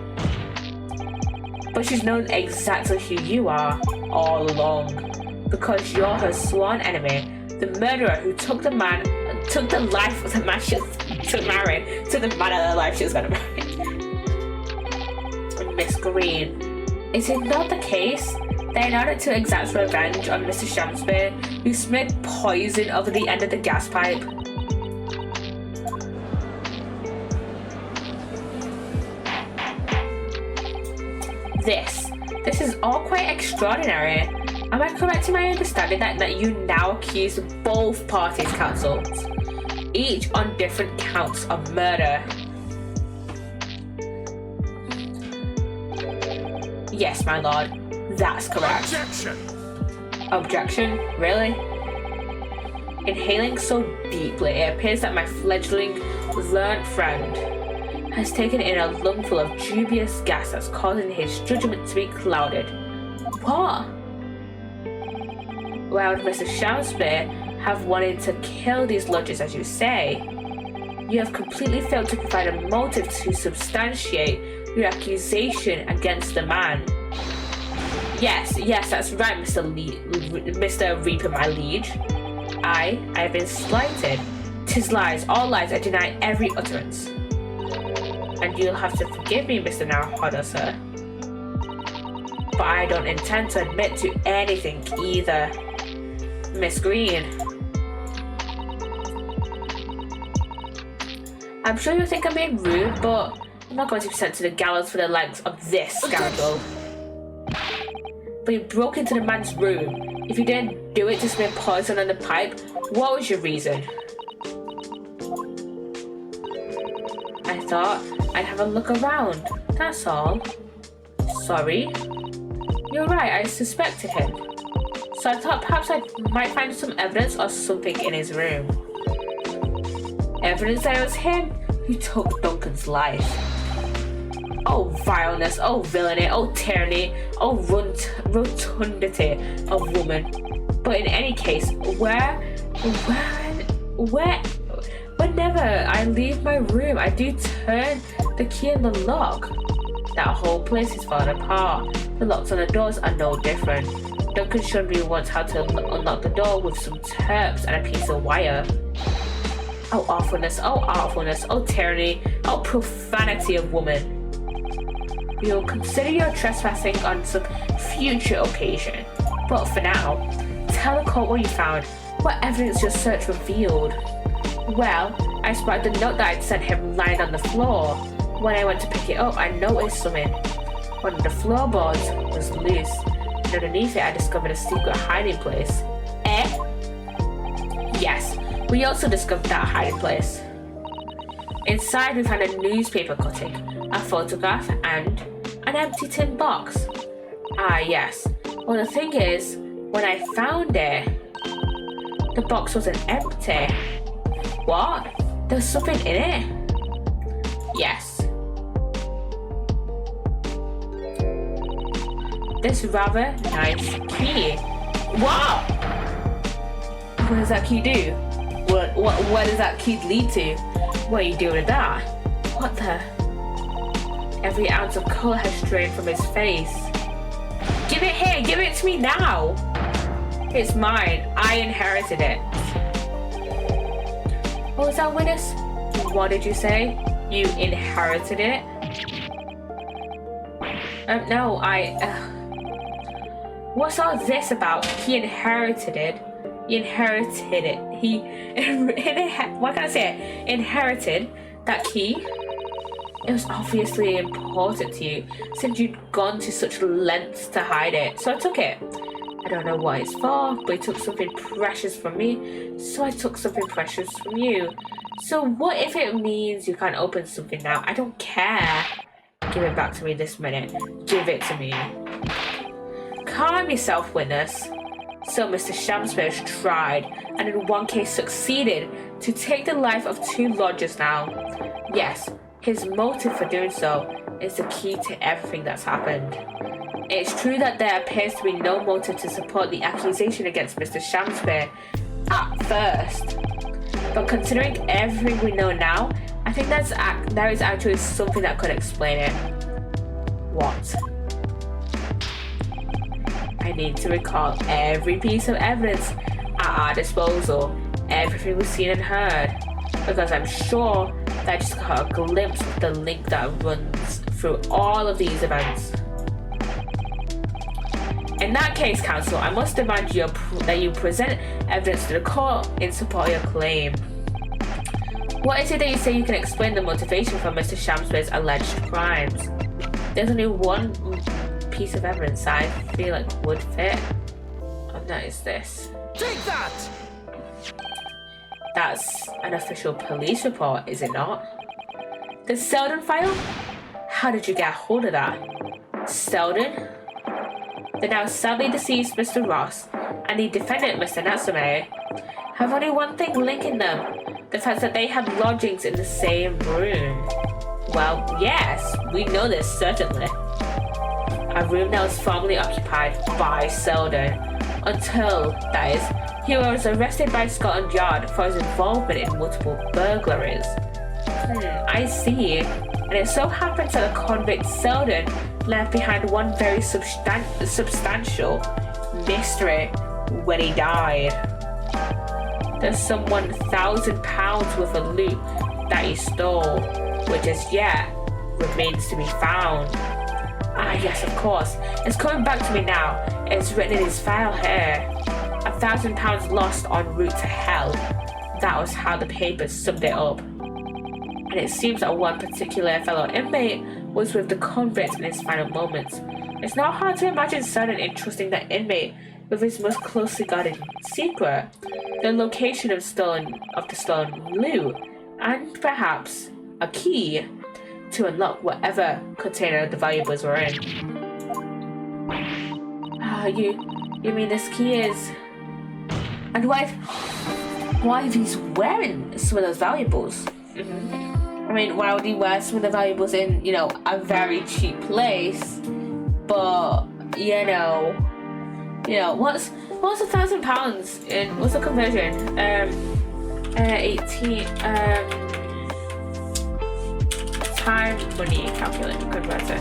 But she's known exactly who you are all along. Because you're her sworn enemy, the murderer who took the life of the man she was to marry, to the man of her life she was gonna marry. Miss Green. Is it not the case that in order to exact revenge on Mr. Shamspeare, you smeared poison over the end of the gas pipe? This is all quite extraordinary. Am I correct in my understanding that you now accuse both parties' counsels, each on different counts of murder? Yes, my lord, that's correct. Objection? Really? Inhaling so deeply, it appears that my fledgling learned friend has taken in a lungful of dubious gas that's causing his judgment to be clouded. What? Why would Mr. Shamspeare have wanted to kill these lodgers, as you say? You have completely failed to provide a motive to substantiate your accusation against the man. Yes, that's right, Mr. Reaper, my liege. I have been slighted. 'Tis lies, all lies, I deny every utterance. And you'll have to forgive me, Mr. Naruhodo, sir. But I don't intend to admit to anything either. Miss Green. I'm sure you think I'm being rude, but I'm not going to be sent to the gallows for the legs of this scoundrel. But you broke into the man's room. If you didn't do it to smear poison on the pipe, what was your reason? I thought I'd have a look around, that's all. Sorry. You're right, I suspected him. So I thought perhaps I might find some evidence or something in his room. Evidence that it was him who took Duncan's life. Oh vileness, oh villainy, oh tyranny, oh rotundity of woman. But in any case, whenever I leave my room, I do turn the key in the lock. That whole place is falling apart. The locks on the doors are no different. Duncan showed me once how to unlock the door with some terps and a piece of wire. Oh awfulness, oh tyranny, oh profanity of woman. We'll consider your trespassing on some future occasion. But for now, tell the court what you found, what evidence your search revealed. Well, I spotted the note that I'd sent him lying on the floor. When I went to pick it up, I noticed something. One of the floorboards was loose, and underneath it I discovered a secret hiding place. Eh? Yes, we also discovered that hiding place. Inside we found a newspaper cutting, a photograph, and an empty tin box. Ah, yes. Well, the thing is, when I found it, the box wasn't empty. What? There was something in it? Yes. This rather nice key. What? What does that key do? What does that key lead to? What are you doing with that? What the? Every ounce of colour has drained from his face. Give it here! Give it to me now! It's mine. I inherited it. What was that, witness? What did you say? You inherited it? What's all this about? He inherited it. What can I say? Inherited that key. It was obviously important to you since you'd gone to such lengths to hide it. So I took it. I don't know what it's for, but it took something precious from me, so I took something precious from you. So what if it means you can't open something now? I don't care. Give it back to me this minute. Give it to me. Calm yourself, witness. So Mr. Shamsbury tried, and in one case succeeded, to take the life of 2 lodgers now. Yes, his motive for doing so is the key to everything that's happened. It's true that there appears to be no motive to support the accusation against Mr. Shamsbury at first. But considering everything we know now, I think there is actually something that could explain it. What? I need to recall every piece of evidence at our disposal, everything we've seen and heard, because I'm sure that I just got a glimpse of the link that runs through all of these events. In that case, counsel, I must demand that you present evidence to the court in support of your claim. What is it that you say you can explain the motivation for Mr. Shamsbury's alleged crimes? There's only one piece of evidence I feel like would fit, and that is this. Take that! That's an official police report, is it not? The Selden file? How did you get a hold of that? Selden? The now sadly deceased Mr. Ross and the defendant Mr. Natsume have only one thing linking them, the fact that they had lodgings in the same room. Well, yes, we know this certainly. A room that was formerly occupied by Selden until, that is, he was arrested by Scotland Yard for his involvement in multiple burglaries. I see. And it so happens that the convict Selden left behind one very substantial mystery when he died. There's some £1,000 worth of loot that he stole, which as yet remains to be found. Ah, yes, of course. It's coming back to me now. It's written in his file here. £1,000 lost en route to hell. That was how the papers summed it up. And it seems that one particular fellow inmate was with the convict in his final moments. It's not hard to imagine Selden entrusting that inmate with his most closely guarded secret, the location of the stolen loot, and perhaps a key to unlock whatever container the valuables were in. You mean this key is? And why if he's wearing some of those valuables? I mean, why would he wear some of the valuables in, a very cheap place? But what's £1,000 in? What's the conversion? 18. Time money converter.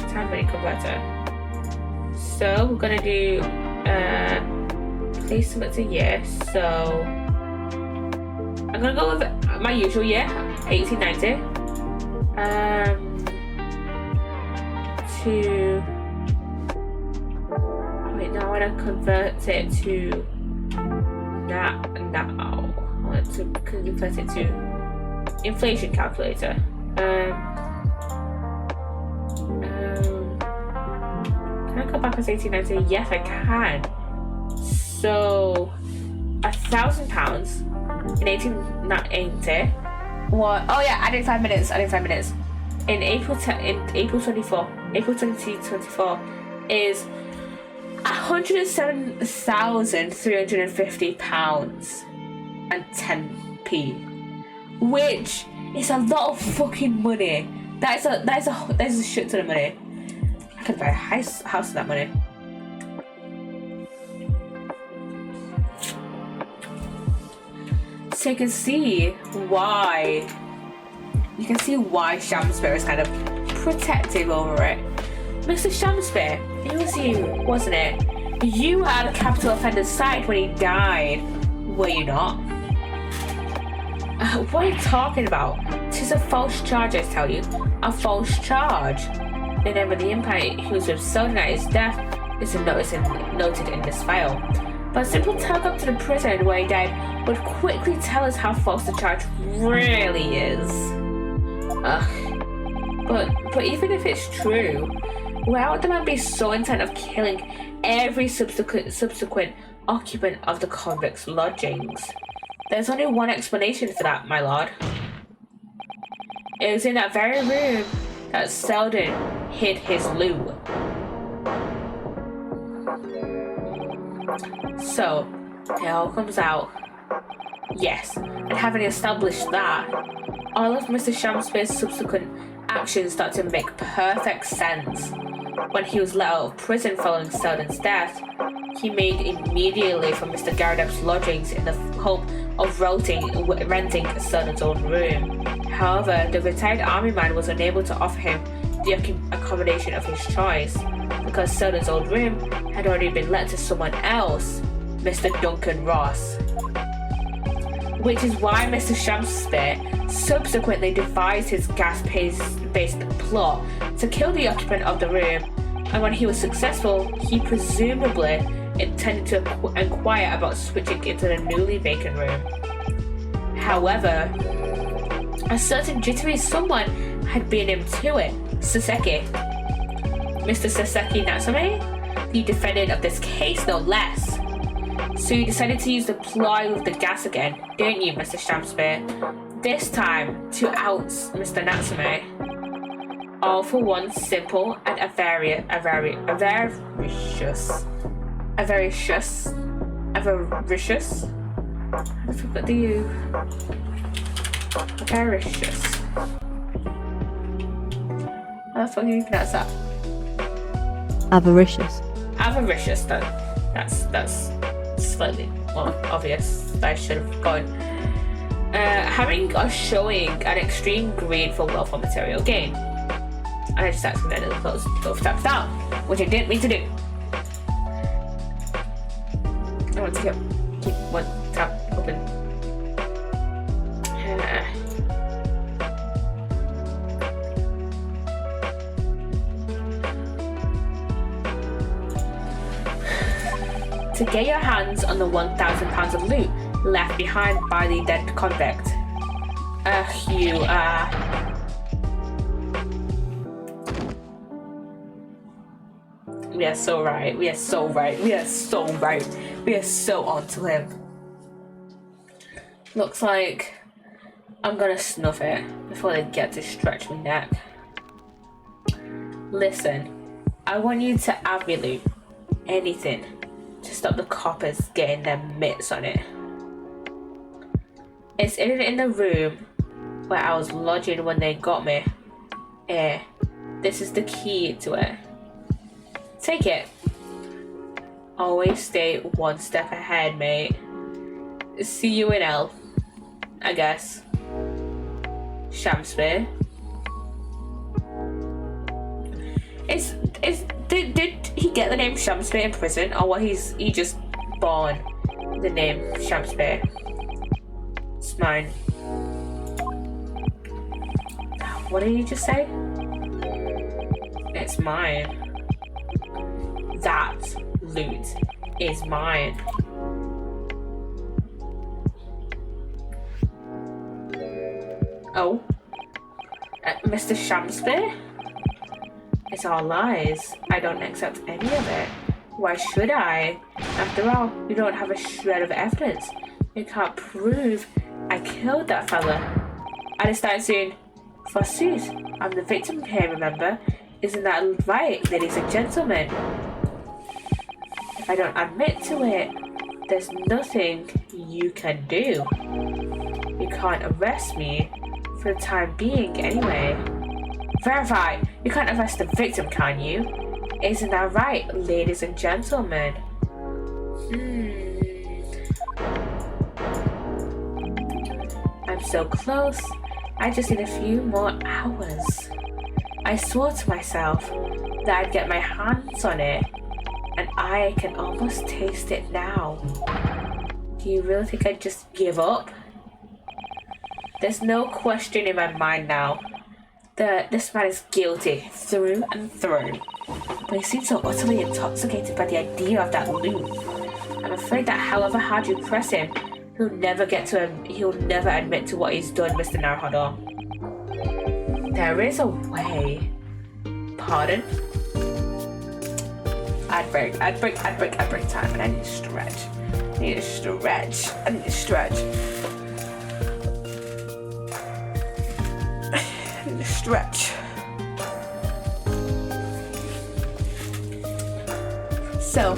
Time money converter. So we're gonna do place limit to year. So I'm gonna go with my usual year, 1890. Now I want to convert it to now. I want to convert it to inflation calculator. Can I go back as 1890? Yes, I can. So £1,000 in 1890. What? Oh yeah, I did 5 minutes. In April 2024 is £107,350 and 10p, which is a lot of fucking money. That is a shit ton of money. I could buy a house with that money. So you can see why Shamsbury is kind of protective over it. Mr. Shamsbury, it was you, wasn't it? You were at the capital offender's side when he died, were you not? What are you talking about? Tis a false charge, I tell you. A false charge. The name of the Empire, he was with Selden at his death, isn't noted in this file. But a simple telegram to the prison where he died would quickly tell us how false the charge really is. But even if it's true, why would the man be so intent of killing every subsequent occupant of the convict's lodgings? There's only one explanation for that, my lord. It was in that very room that Selden hid his loot. So, it all comes out. Yes, and having established that, all of Mr. Shamspeare's subsequent actions start to make perfect sense. When he was let out of prison following Selden's death, he made immediately from Mr. Garradeb's lodgings in the hope of renting Selden's own room. However, the retired army man was unable to offer him the accommodation of his choice because Selden's old room had already been let to someone else, Mr. Duncan Ross. Which is why Mr. Shamspeare subsequently devised his gas-based plot to kill the occupant of the room, and when he was successful, he presumably intended to inquire about switching into the newly vacant room. However, a certain jittery someone had beaten him to it, Psssttt. Mr. Psssttt Natsume, the defendant of this case no less. So you decided to use the ploy with the gas again, didn't you, Mr. Shamspeare? This time to out Mr. Natsume. All for one simple and avaricious I forgot the U. Avaricious. How the fuck do you pronounce that? Avaricious. Avaricious, that's slightly more obvious that I should have gone. Having or showing an extreme greed for wealth or material gain. And I just accidentally closed both tabs down, which I didn't mean to do. I want to keep one tab open. To get your hands on the £1,000 of loot left behind by the dead convict. We are so right. We are so right. We are so right. We are so onto him. Looks like I'm gonna snuff it before they get to stretch my neck. Listen, I want you to have me loot. Anything to stop the coppers getting their mitts on it. It's in the room where I was lodging when they got me. This is the key to it. Take it. Always stay one step ahead, mate. See you in hell, I guess. Shamspeare. Did he get the name Shamspeare in prison, or was he just born the name Shamspeare? It's mine. What did you just say? It's mine. That loot is mine. Oh, Mr. Shamspeare? It's all lies. I don't accept any of it. Why should I? After all, you don't have a shred of evidence. You can't prove I killed that fella. And it starts saying, forsooth, I'm the victim here, remember? Isn't that right, ladies and gentlemen? If I don't admit to it, there's nothing you can do. You can't arrest me, for the time being anyway. Verify! You can't arrest the victim, can you? Isn't that right, ladies and gentlemen? I'm so close. I just need a few more hours. I swore to myself that I'd get my hands on it, and I can almost taste it now. Do you really think I'd just give up? There's no question in my mind now. This man is guilty through and through, but he seems so utterly intoxicated by the idea of that loot. I'm afraid that however hard you press him, he'll never admit to what he's done, Mr. Naruhodo. There is a way. Pardon? I'd break time, and I need to stretch. I need to stretch. So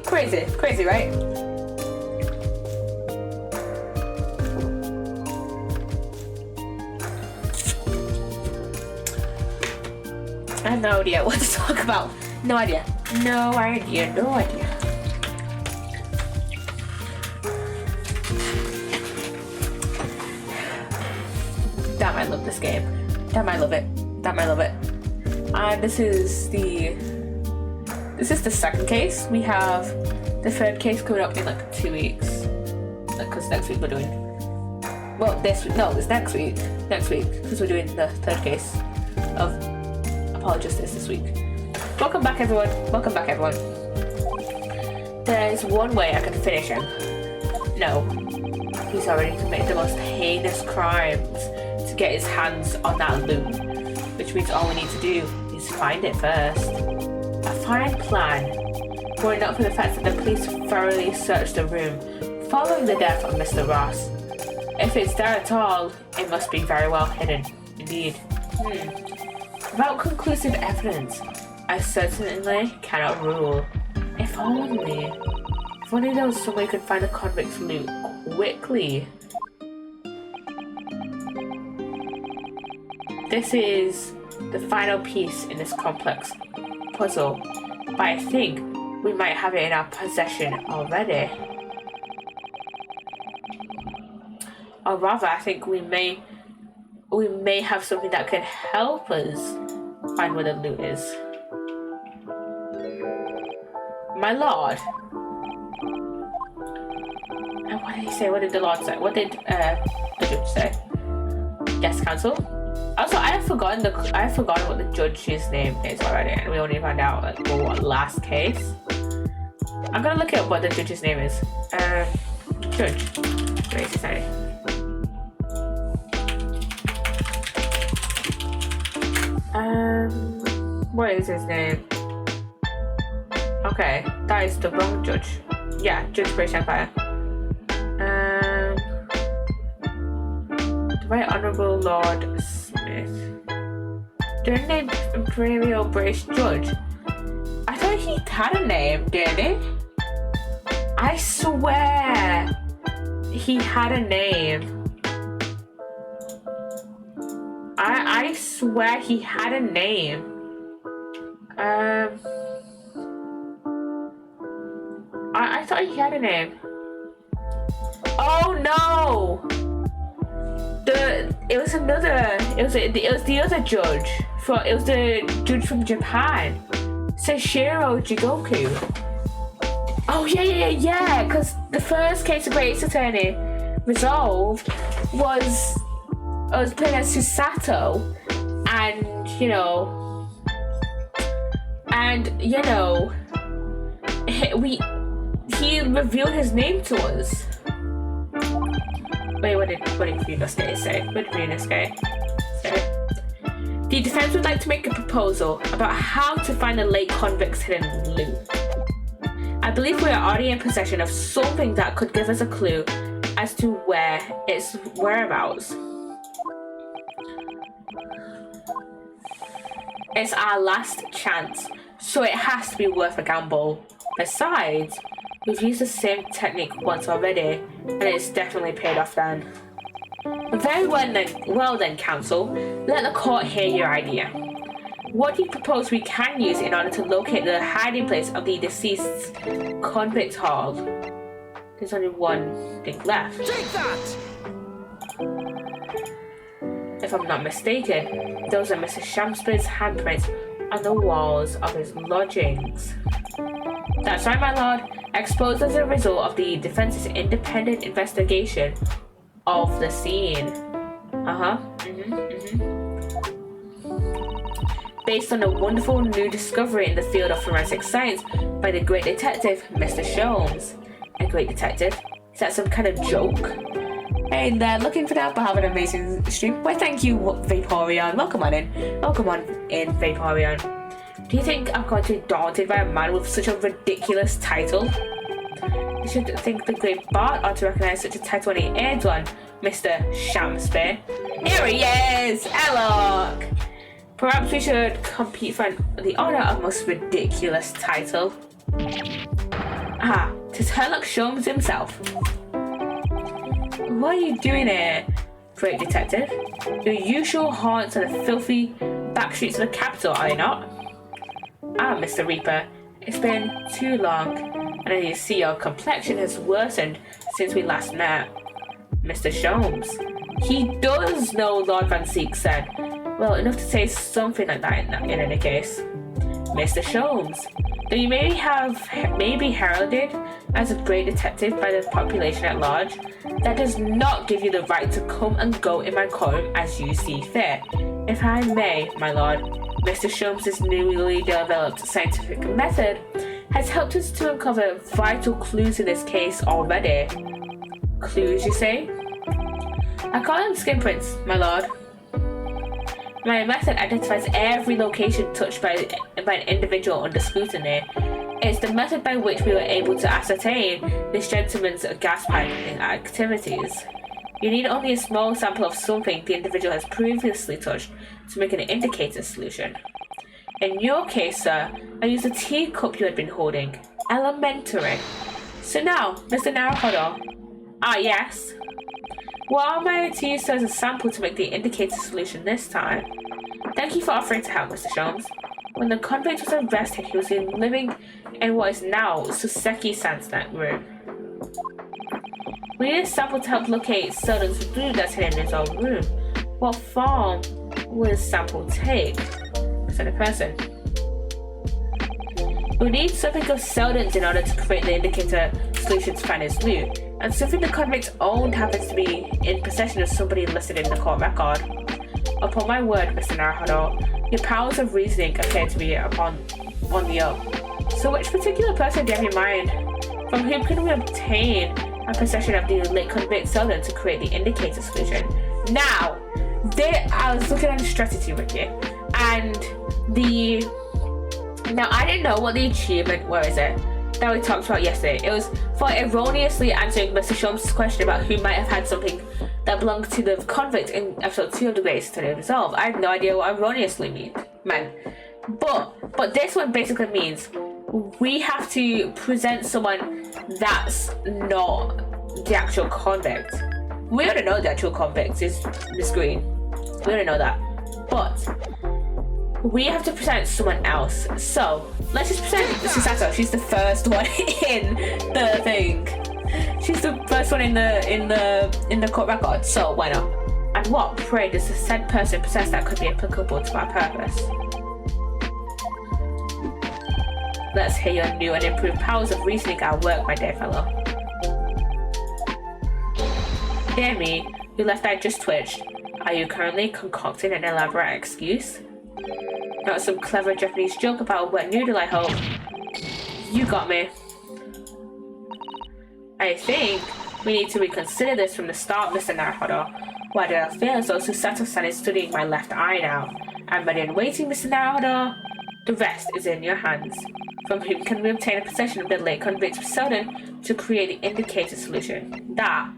crazy, right? I have no idea what to talk about. No idea. Damn, I love this game. Damn, I love it. And this is the second case. We have the third case coming up in like 2 weeks. Because next week we're doing... Well, it's next week. Because we're doing the third case of Apologistics this week. Welcome back, everyone. There's one way I can finish him. No. He's already committed the most heinous crimes to get his hands on that loot. Which means all we need to do is find it first. A fine plan, were it not for the fact that the police thoroughly searched the room following the death of Mr. Ross. If it's there at all, it must be very well hidden. Indeed. Without conclusive evidence, I certainly cannot rule. If only there was some way we could find the convict's loot quickly. This is the final piece in this complex puzzle, but I think we might have it in our possession already. Or rather, I think we may have something that can help us find where the loot is. My lord. And what did he say? What did the lord say? What did the judge say? Yes, counsel. Also, I have forgotten what the judge's name is already, and we only found out last case. I'm gonna look up what the judge's name is. Judge. Wait, sorry. What is his name? Okay, that is the wrong judge. Yeah, Judge British Empire. The Right Honourable Lord Smith. The name Imperial British Judge. I thought he had a name, didn't he? I swear he had a name. I swear he had a name. I thought he had a name. Oh no! It was the other judge. It was the judge from Japan. Seishiro Jigoku. Oh yeah. Because the first case of Great Attorney resolved was playing as Susato, and he revealed his name to us. Wait, what did Ryunosuke say? What did Ryunosuke say? The defense would like to make a proposal about how to find the late convict's hidden loot. I believe we are already in possession of something that could give us a clue as to where its whereabouts. It's our last chance, so it has to be worth a gamble. Besides, we've used the same technique once already, and it's definitely paid off then. Very well then, counsel. Let the court hear your idea. What do you propose we can use in order to locate the hiding place of the deceased's convict hall? There's only one thing left. Take that! If I'm not mistaken, those are Mr. Shamsford's handprints on the walls of his lodgings. That's right, my lord. Exposed as a result of the defense's independent investigation of the scene. Based on a wonderful new discovery in the field of forensic science by the great detective, Mr. Sholmes. A great detective? Is that some kind of joke? Hey there, looking for that, but have an amazing stream. Why, thank you, Vaporeon. Welcome on in, Vaporeon. Do you think I'm going to be daunted by a man with such a ridiculous title? You should think the great Bart ought to recognize such a title when he airs one, Mr. Shamspeare. Here he is! Alok! Perhaps we should compete for the honor of most ridiculous title. Ah, 'tis Sherlock Sholmes himself. What are you doing here, great detective? Your usual haunts are the filthy back streets of the capital, are you not? Ah, Mr. Reaper, it's been too long, and as you see, your complexion has worsened since we last met. Mr. Sholmes. He does know Lord Van Seek said. Well, enough to say something like that in any case. Mr. Sholmes, though you may be heralded as a great detective by the population at large, that does not give you the right to come and go in my courtroom as you see fit. If I may, my lord, Mr. Sholmes' newly developed scientific method has helped us to uncover vital clues in this case already. Clues, you say? I call them skin prints, my lord. My method identifies every location touched by an individual under scrutiny. It's the method by which we were able to ascertain this gentleman's gas pipe activities. You need only a small sample of something the individual has previously touched to make an indicator solution. In your case, sir, I used a teacup you had been holding. Elementary. So now, Mr. Naruhodo. Ah, yes. What am I to use as a sample to make the indicator solution this time? Thank you for offering to help, Mr. Sholmes. When the convict was arrested, he was living in what is now Suseki-san's room. We need a sample to help locate Selden's food that's hidden in his own room. What form will this sample take? Said a person. We need something of Selden's in order to create the indicator solution to find his loot, and something the convict owned happens to be in possession of somebody listed in the court record. Upon my word, Mr. Naruhodo, your powers of reasoning appear to be on the up. So which particular person do you have in mind? From whom can we obtain a possession of the late convict Selden to create the indicator solution? Now, I was looking at the strategy with you, and now I didn't know what the achievement, that we talked about yesterday. It was for erroneously answering Mr. Sholmes' question about who might have had something that belonged to the convict in episode 2 of the Great Study Resolve. I had no idea what erroneously meant. But this one basically means we have to present someone that's not the actual convict. We already know the actual convict is Miss Green. We already know that. But we have to present someone else. So let's just present Psssttt. She's the first one in the thing. She's the first one in the court record. So why not? And what, pray, does the said person possess that could be applicable to our purpose? Let's hear your new and improved powers of reasoning at work, my dear fellow. Dear me, your left eye just twitched. Are you currently concocting an elaborate excuse? Not some clever Japanese joke about a wet noodle, I hope. You got me. I think we need to reconsider this from the start, Mr. Naruhodo. Why did I feel as though Psssttt is studying my left eye now? I'm ready and waiting, Mr. Naruhodo. The rest is in your hands. From whom can we obtain a possession of the late convict Selden to create the indicator solution? That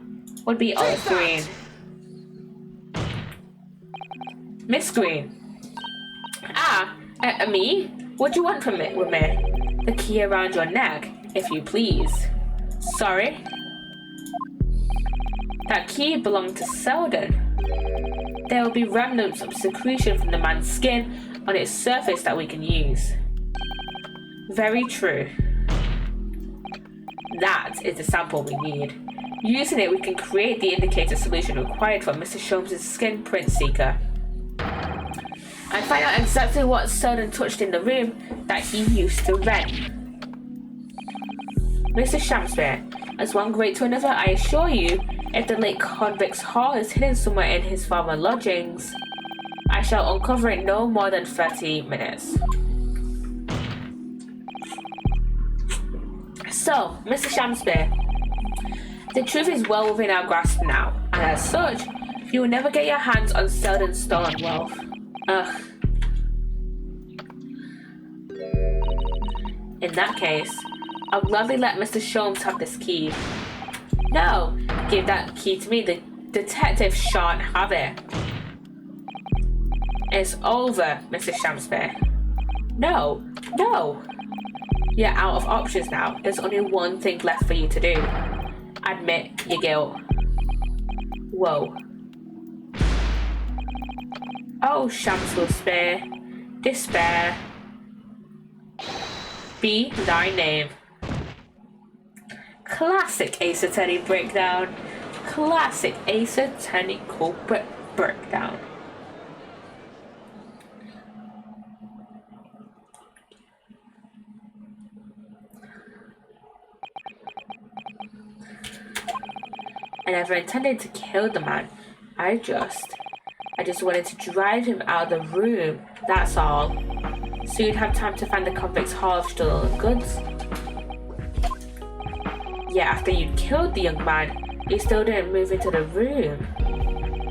would be Olive Green. Miss Green. Ah, me? What do you want from me? The key around your neck, if you please. Sorry? That key belonged to Selden. There will be remnants of secretion from the man's skin on its surface that we can use. Very true. That is the sample we need. Using it, we can create the indicator solution required for Mr. Sholmes' skin print seeker. And find out exactly what Selden touched in the room that he used to rent. Mr. Shamspeare, as one great to another, I assure you, If the late convict's heart is hidden somewhere in his former lodgings, I shall uncover it no more than 30 minutes. So, Mr. Shamspeare, the truth is well within our grasp now, and as such, you will never get your hands on Selden's stolen wealth. Ugh. In that case, I'll gladly let Mr. Sholmes have this key. No, give that key to me. The detective shan't have it. It's over, Mr. Shamspeare. No. You're out of options now. There's only one thing left for you to do. Admit your guilt. Whoa. Oh, Shamspeare, despair. Be thy name. Classic Ace Attorney breakdown. Classic Ace Attorney culprit breakdown. I never intended to kill the man. I just wanted to drive him out of the room, that's all. So you'd have time to find the convict's haul of stolen goods. Yet after you'd killed the young man, you still didn't move into the room.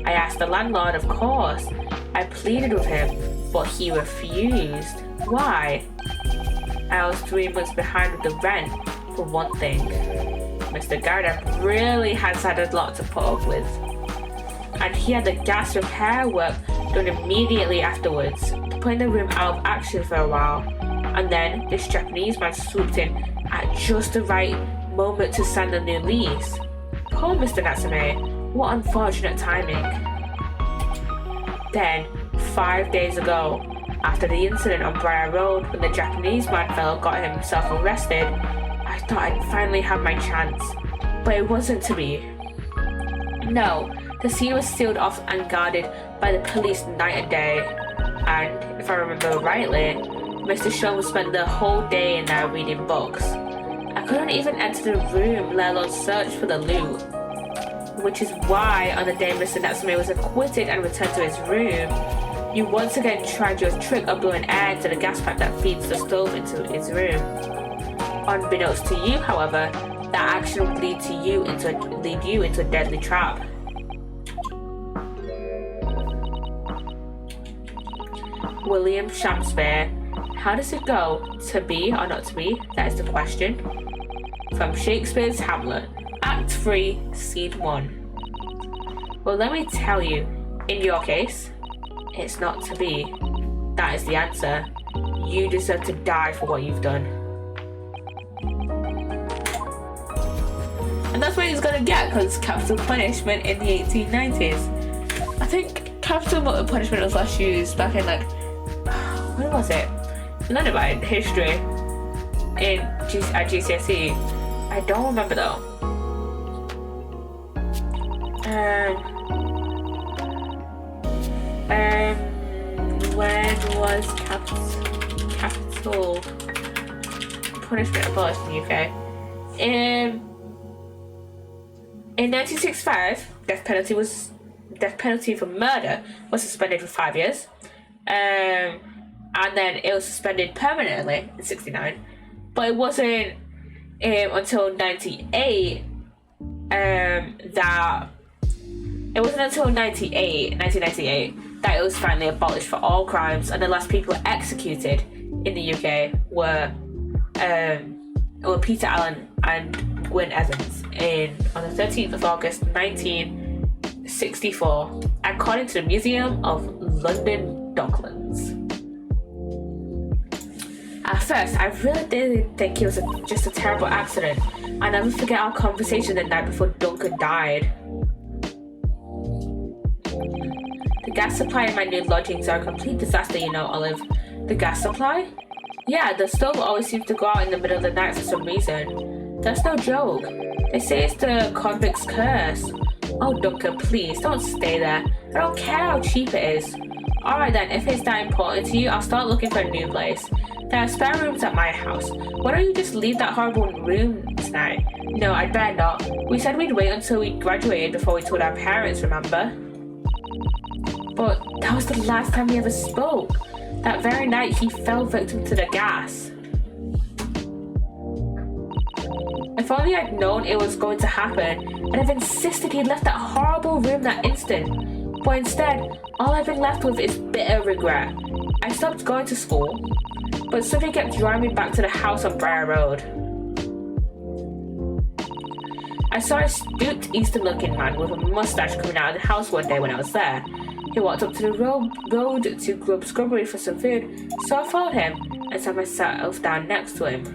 I asked the landlord, of course. I pleaded with him, but he refused. Why? I was 3 months behind with the rent, for one thing. Mr. Garda really has had a lot to put up with. And he had the gas repair work done immediately afterwards, putting the room out of action for a while. And then this Japanese man swooped in at just the right moment to sign the new lease. Poor Mr. Natsume, what unfortunate timing. Then, 5 days ago, after the incident on Briar Road when the Japanese man fellow got himself arrested, I thought I'd finally have my chance, but it wasn't to be. No, the scene was sealed off and guarded by the police night and day, and if I remember rightly, Mr. Sholmes spent the whole day in there reading books. I couldn't even enter the room, let alone search for the loot. Which is why, on the day Mr. Natsume was acquitted and returned to his room, you once again tried your trick of blowing air to the gas pipe that feeds the stove into his room. Unbeknownst to you, however, that action would lead you into a deadly trap. William Shamspeare, how does it go? To be or not to be? That is the question. From Shakespeare's Hamlet, Act 3, Scene 1. Well, let me tell you, in your case, it's not to be. That is the answer. You deserve to die for what you've done. And that's what he's gonna get, because capital punishment in the 1890s. I think capital punishment was last used back in when was it? None about it. History at GCSE. I don't remember though. When was capital punishment abolished in the UK? In 1965, death penalty for murder was suspended for 5 years. And then it was suspended permanently in 69. But it wasn't until 1998 that it was finally abolished for all crimes, and the last people executed in the UK were Peter Allen and Gwyn Evans on the 13th of August 1964, according to the Museum of London Docklands. At first, I really did think it was just a terrible accident. I'll never forget our conversation the night before Duncan died. The gas supply in my new lodgings are a complete disaster, you know, Olive. The gas supply? Yeah, the stove always seems to go out in the middle of the night for some reason. That's no joke. They say it's the convict's curse. Oh, Duncan, please, don't stay there. I don't care how cheap it is. Alright then, if it's that important to you, I'll start looking for a new place. There are spare rooms at my house. Why don't you just leave that horrible room last night. No, I'd better not. We said we'd wait until we graduated before we told our parents, remember? But that was the last time we ever spoke. That very night he fell victim to the gas. If only I'd known it was going to happen, I'd have insisted he'd left that horrible room that instant. But instead, all I've been left with is bitter regret. I stopped going to school, but something kept drawing me back to the house on Briar Road. I saw a stooped Eastern-looking man with a mustache coming out of the house one day when I was there. He walked up to the road to grub scrubbery for some food, so I followed him and sat myself down next to him.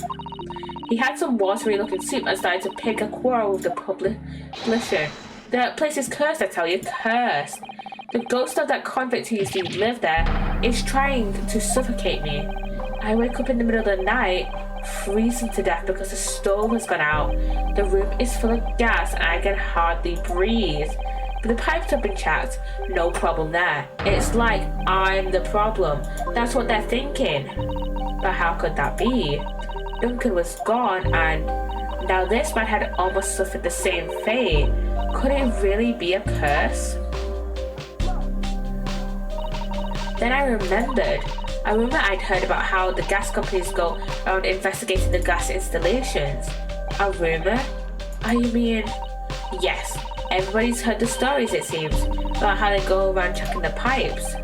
He had some watery-looking soup and started to pick a quarrel with the publisher. The place is cursed, I tell you, cursed. The ghost of that convict who used to live there is trying to suffocate me. I wake up in the middle of the night, freezing to death because the stove has gone out. The room is full of gas and I can hardly breathe. But the pipes have been checked, no problem there. It's like I'm the problem. That's what they're thinking. But how could that be? Duncan was gone and now this man had almost suffered the same fate. Could it really be a curse? Then I remembered a rumor I'd heard about how the gas companies go around investigating the gas installations. A rumor? Oh, you mean? Yes, everybody's heard the stories it seems, about how they go around checking the pipes.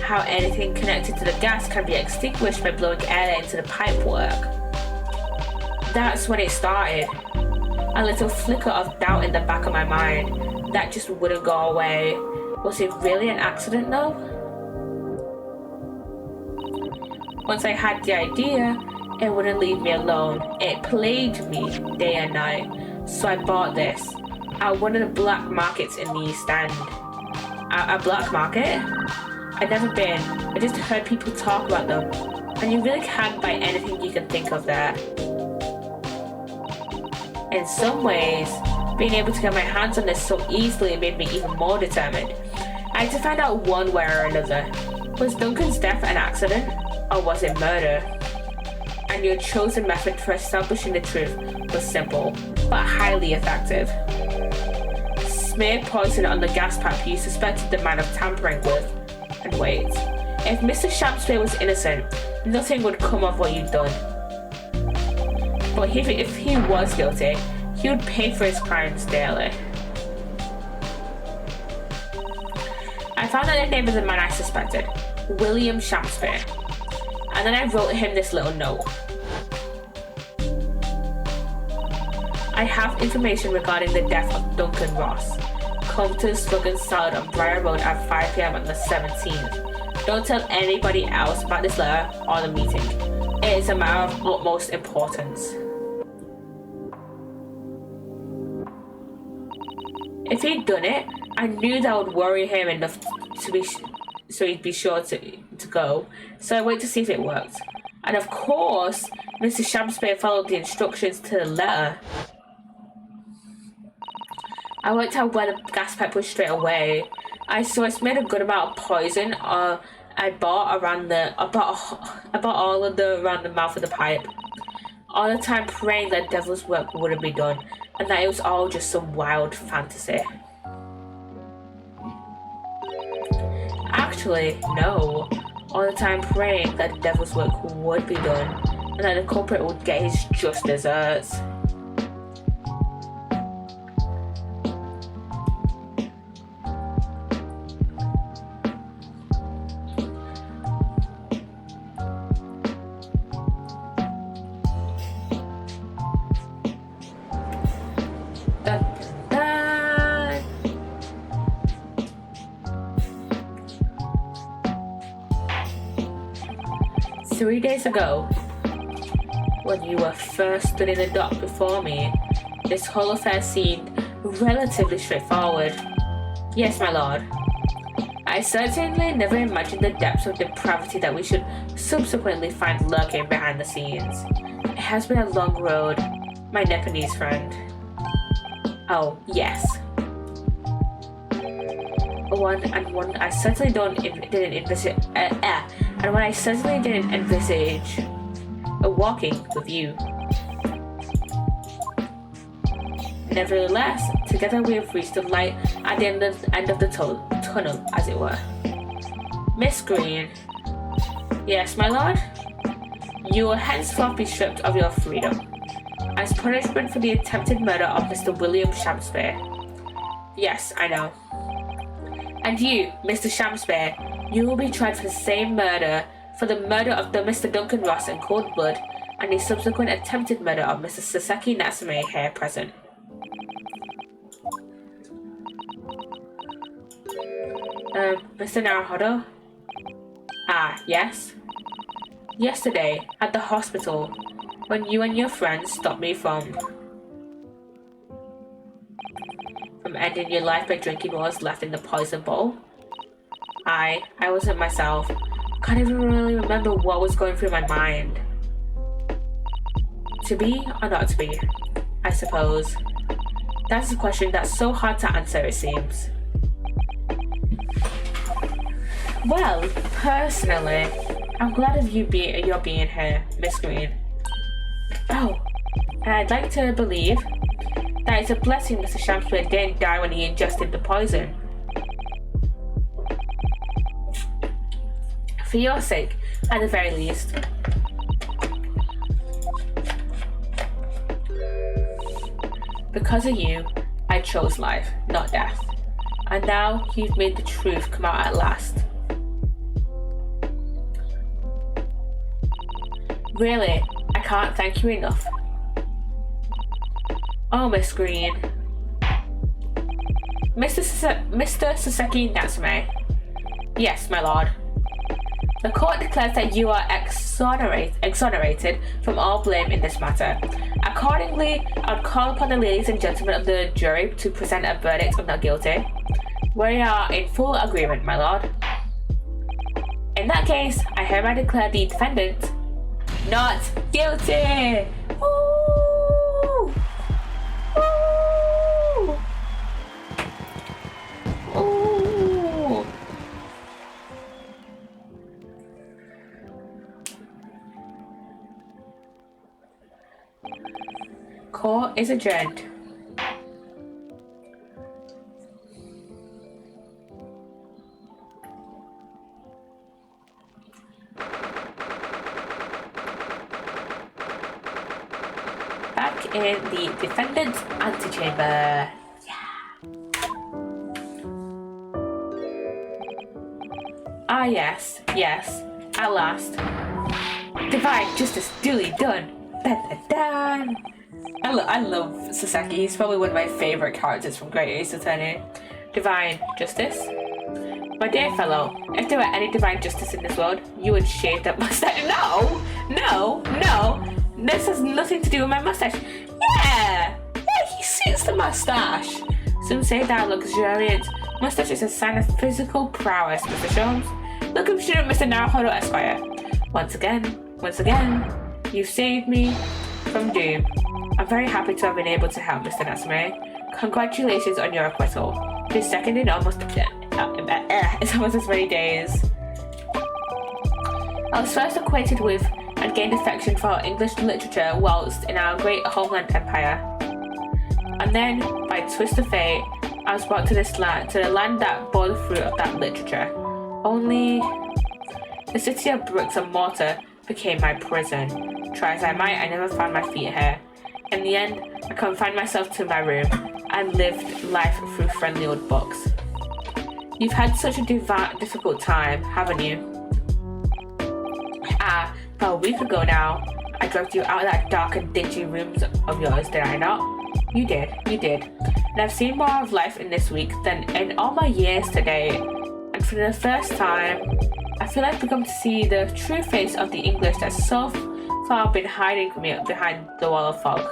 How anything connected to the gas can be extinguished by blowing air into the pipework. That's when it started. A little flicker of doubt in the back of my mind. That just wouldn't go away. Was it really an accident though? Once I had the idea, it wouldn't leave me alone. It plagued me day and night. So I bought this at one of the black markets in the East End. A black market? I'd never been. I just heard people talk about them. And you really can't buy anything you can think of there. In some ways, being able to get my hands on this so easily made me even more determined. I had to find out one way or another. Was Duncan's death an accident? Or was it murder? And your chosen method for establishing the truth was simple, but highly effective. Smear poison on the gas pipe you suspected the man of tampering with, and wait. If Mr. Shampspeare was innocent, nothing would come of what you'd done. But if he was guilty, he would pay for his crimes daily. I found out the name of the man I suspected, William Shampspeare. And then I wrote him this little note. I have information regarding the death of Duncan Ross. Come to the Slug and Salad on Briar Road at 5 p.m. on the 17th. Don't tell anybody else about this letter or the meeting. It is a matter of utmost importance. If he'd done it, I knew that would worry him enough so he'd be sure to go. So I waited to see if it worked. And of course, Mr. Shampspeare followed the instructions to the letter. I worked out where the gas pipe was straight away. I smeared a good amount of poison I bought around around the mouth of the pipe. All the time praying that devil's work wouldn't be done and that it was all just some wild fantasy. Actually, no. All the time praying that the devil's work would be done and that the culprit would get his just desserts. Da, da. 3 days ago, when you were first stood in the dock before me, this whole affair seemed relatively straightforward. Yes, my lord. I certainly never imagined the depths of depravity that we should subsequently find lurking behind the scenes. It has been a long road, my Nepalese friend. Oh, yes. One I certainly didn't envisage walking with you. Nevertheless, together we have reached the light at the end of the tunnel, as it were. Miss Green. Yes, my lord? You will henceforth be stripped of your freedom, as punishment for the attempted murder of Mr. William Shamspeare. Yes, I know. And you, Mr. Shamspeare, you will be tried for the same murder, for the murder of the Mr. Duncan Ross in cold blood, and the subsequent attempted murder of Mr. Sasaki Natsume here present. Mr. Naruhodo? Ah, yes? Yesterday, at the hospital, when you and your friends stopped me from ending your life by drinking what was left in the poison bowl, I wasn't myself. Can't even really remember what was going through my mind. To be or not to be, I suppose. That's a question that's so hard to answer, it seems. Well, personally, I'm glad of your being here, Miss Green. Oh, and I'd like to believe that it's a blessing Mr. Shamspeare didn't die when he ingested the poison. For your sake, at the very least. Because of you, I chose life, not death. And now you've made the truth come out at last. Really, I can't thank you enough. Oh, Miss Green. Mr. Sasaki Natsume. Yes, my lord. The court declares that you are exonerated from all blame in this matter. Accordingly, I would call upon the ladies and gentlemen of the jury to present a verdict of not guilty. We are in full agreement, my lord. In that case, I hereby declare the defendant not guilty! Ooh! Ooh! Ooh! Court is adjourned. Back in the defendant's antechamber. Ah, yes, at last. Divine justice duly done. Dun, dun, dun. I love Sasaki. He's probably one of my favourite characters from Great Ace Attorney. Divine justice? My dear fellow, if there were any divine justice in this world, you would shave that mustache. No! This has nothing to do with my mustache. Yeah, he suits the mustache. Some say that luxuriant mustache is a sign of physical prowess, Mr. Sholmes. Look up student Mr. Naruhodo Esquire. Once again, you've saved me from doom. I'm very happy to have been able to help, Mr. Natsume. Congratulations on your acquittal. This second in almost it's almost as many days. I was first acquainted with and gained affection for English literature whilst in our great homeland empire. And then, by a twist of fate, I was brought to the land that bore the fruit of that literature. Only the city of bricks and mortar became my prison. Try as I might, I never found my feet here. In the end, I confined myself to my room and lived life through friendly old books. You've had such a difficult time, haven't you? About a week ago now, I dragged you out of that dark and dingy room of yours, did I not? You did. And I've seen more of life in this week than in all my years today. And for the first time, I feel I've begun to see the true face of the English that's so far been hiding from me behind the wall of fog.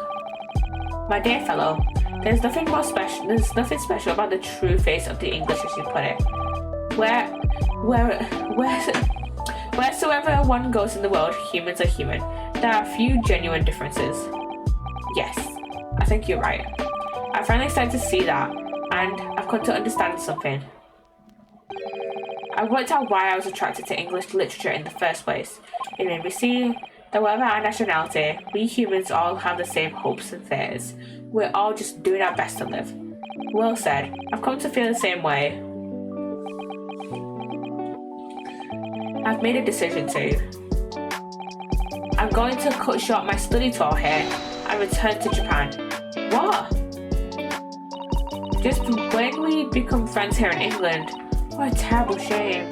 My dear fellow, there's nothing special about the true face of the English, as you put it. Wheresoever one goes in the world, humans are human. There are a few genuine differences. Yes, I think you're right. I finally started to see that, and I've come to understand something. I worked out why I was attracted to English literature in the first place. It made me see that whatever our nationality, we humans all have the same hopes and fears. we're all just doing our best to live. Well said. I've come to feel the same way. I've made a decision too. I'm going to cut short my study tour here and return to Japan. What? Just when we become friends here in England? What a terrible shame.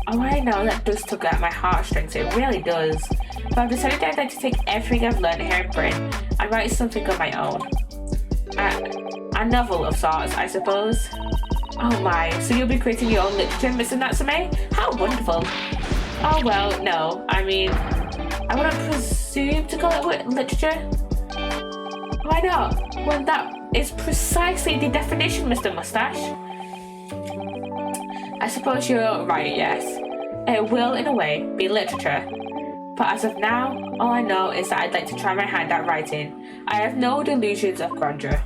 Oh, I know that does tug at my heartstrings, it really does. But I've decided that I'd like to take everything I've learned here in Britain and write something of my own. A novel of sorts, I suppose. Oh my, so you'll be creating your own literature, Mr. Natsume? How wonderful. Oh well, no, I mean, I wouldn't presume to call it literature. Why not? Well, that is precisely the definition, Mr. Mustache. I suppose you're right, yes. It will, in a way, be literature. But as of now, all I know is that I'd like to try my hand at writing. I have no delusions of grandeur.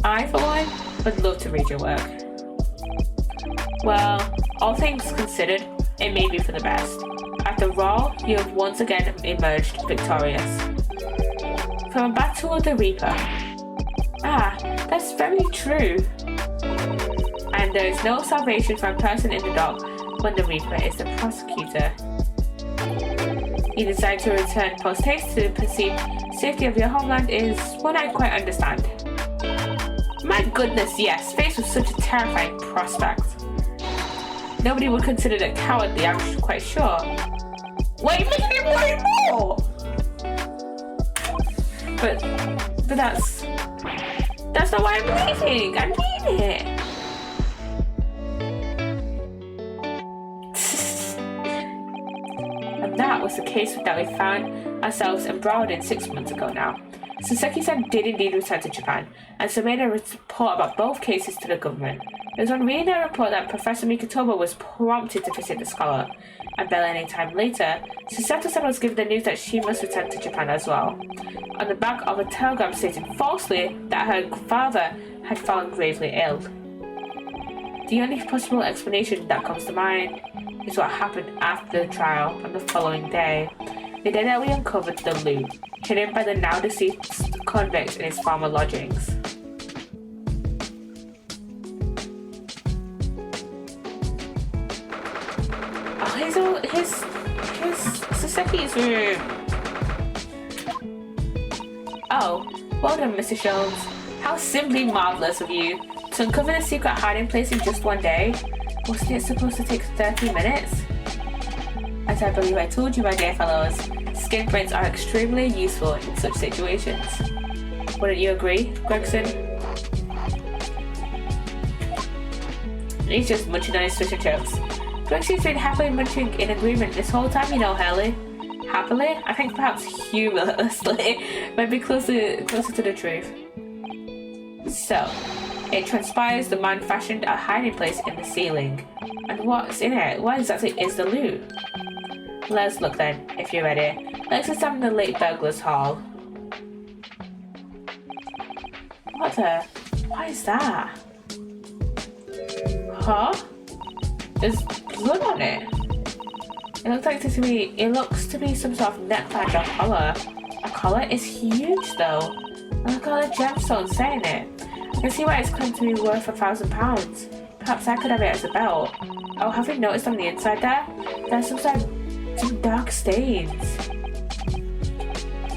I, for one, would love to read your work. Well, all things considered, it may be for the best. After all, you have once again emerged victorious. From a battle with the Reaper. Ah, that's very true. And there is no salvation for a person in the dock when the Reaper is the prosecutor. You decide to return post-haste to the perceived safety of your homeland is one I quite understand. My goodness, yes, faced with such a terrifying prospect. Nobody would consider it cowardly, I'm quite sure. Wait, wait more! But that's not why I'm leaving. I mean it. And that was the case that we found ourselves embroiled in 6 months ago now. Saseki-san did indeed return to Japan, and so made a report about both cases to the government. It was on reading that report that Professor Mikotoba was prompted to visit the scholar, and barely any time later, Susato-san was given the news that she must return to Japan as well, on the back of a telegram stating falsely that her father had fallen gravely ill. The only possible explanation that comes to mind is what happened after the trial on the following day, the day that we uncovered the loot, hidden by the now deceased convict in his former lodgings. Oh, his Saseki's room. Oh, well done, Mr. Sholmes. How simply marvellous of you to uncover the secret hiding place in just one day. Wasn't it supposed to take 30 minutes? As I believe I told you, my dear fellows, skin prints are extremely useful in such situations. Wouldn't you agree, Gregson? He's just munching on his fish and chips. Gregson's been happily munching in agreement this whole time, you know, Hurley. Happily? I think perhaps humorlessly might be closer to the truth. So, it transpires the man fashioned a hiding place in the ceiling. And what's in it? What exactly is the loot? Let's look then, if you're ready. Let's examine the late burglar's hall. What is that? Huh? There's blood on it. It looks to be some sort of neckband or collar. A collar is huge though. And look at all the gemstones saying it. I can see why it's claimed to be worth £1,000. Perhaps I could have it as a belt. Oh, have you noticed on the inside there? There's some dark stains.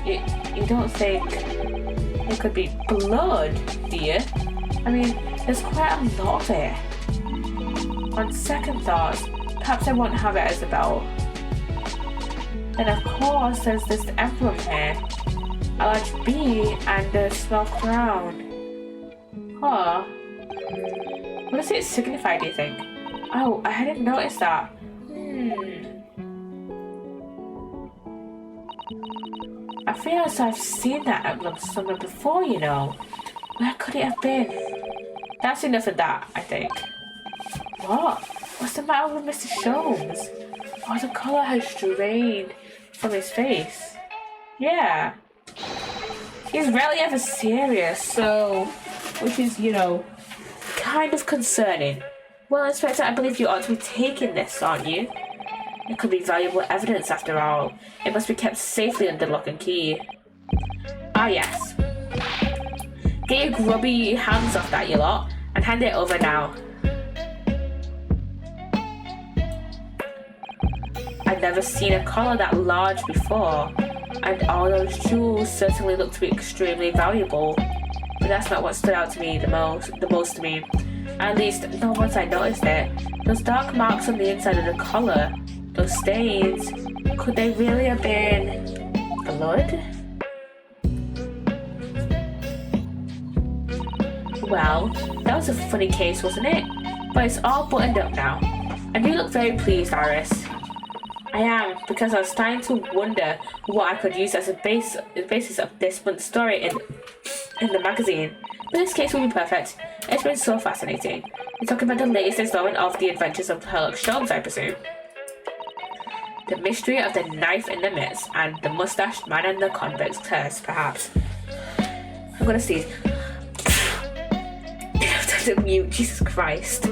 You don't think it could be blood, do you? I mean, there's quite a lot of it. On second thoughts, perhaps I won't have it as a belt. Then of course there's this emblem here. A large bee and a small crown. Huh. What does it signify, do you think? Oh, I hadn't noticed that. I feel as I've seen that emblem somewhere before, you know. Where could it have been? That's enough of that, I think. What? What's the matter with Mr. Sholmes? Oh, the colour has drained from his face. Yeah. He's rarely ever serious, so... Which is, you know, kind of concerning. Well, Inspector, I believe you ought to be taking this, aren't you? It could be valuable evidence after all. It must be kept safely under lock and key. Ah, yes. Get your grubby hands off that, you lot, and hand it over now. I've never seen a collar that large before, and all those jewels certainly look to be extremely valuable. But that's not what stood out to me the most to me. At least, not once I noticed it. Those dark marks on the inside of the collar, those stains, could they really have been blood? Well, that was a funny case, wasn't it? But it's all buttoned up now. And you look very pleased, Iris. I am, because I was starting to wonder what I could use as a basis of this month's story in the magazine. But this case will be perfect. It's been so fascinating. You're talking about the latest installment of The Adventures of Sherlock Holmes, I presume. The mystery of the knife in the midst, and the mustached man and the convict's curse, perhaps. I'm gonna sneeze. To mute. Jesus Christ.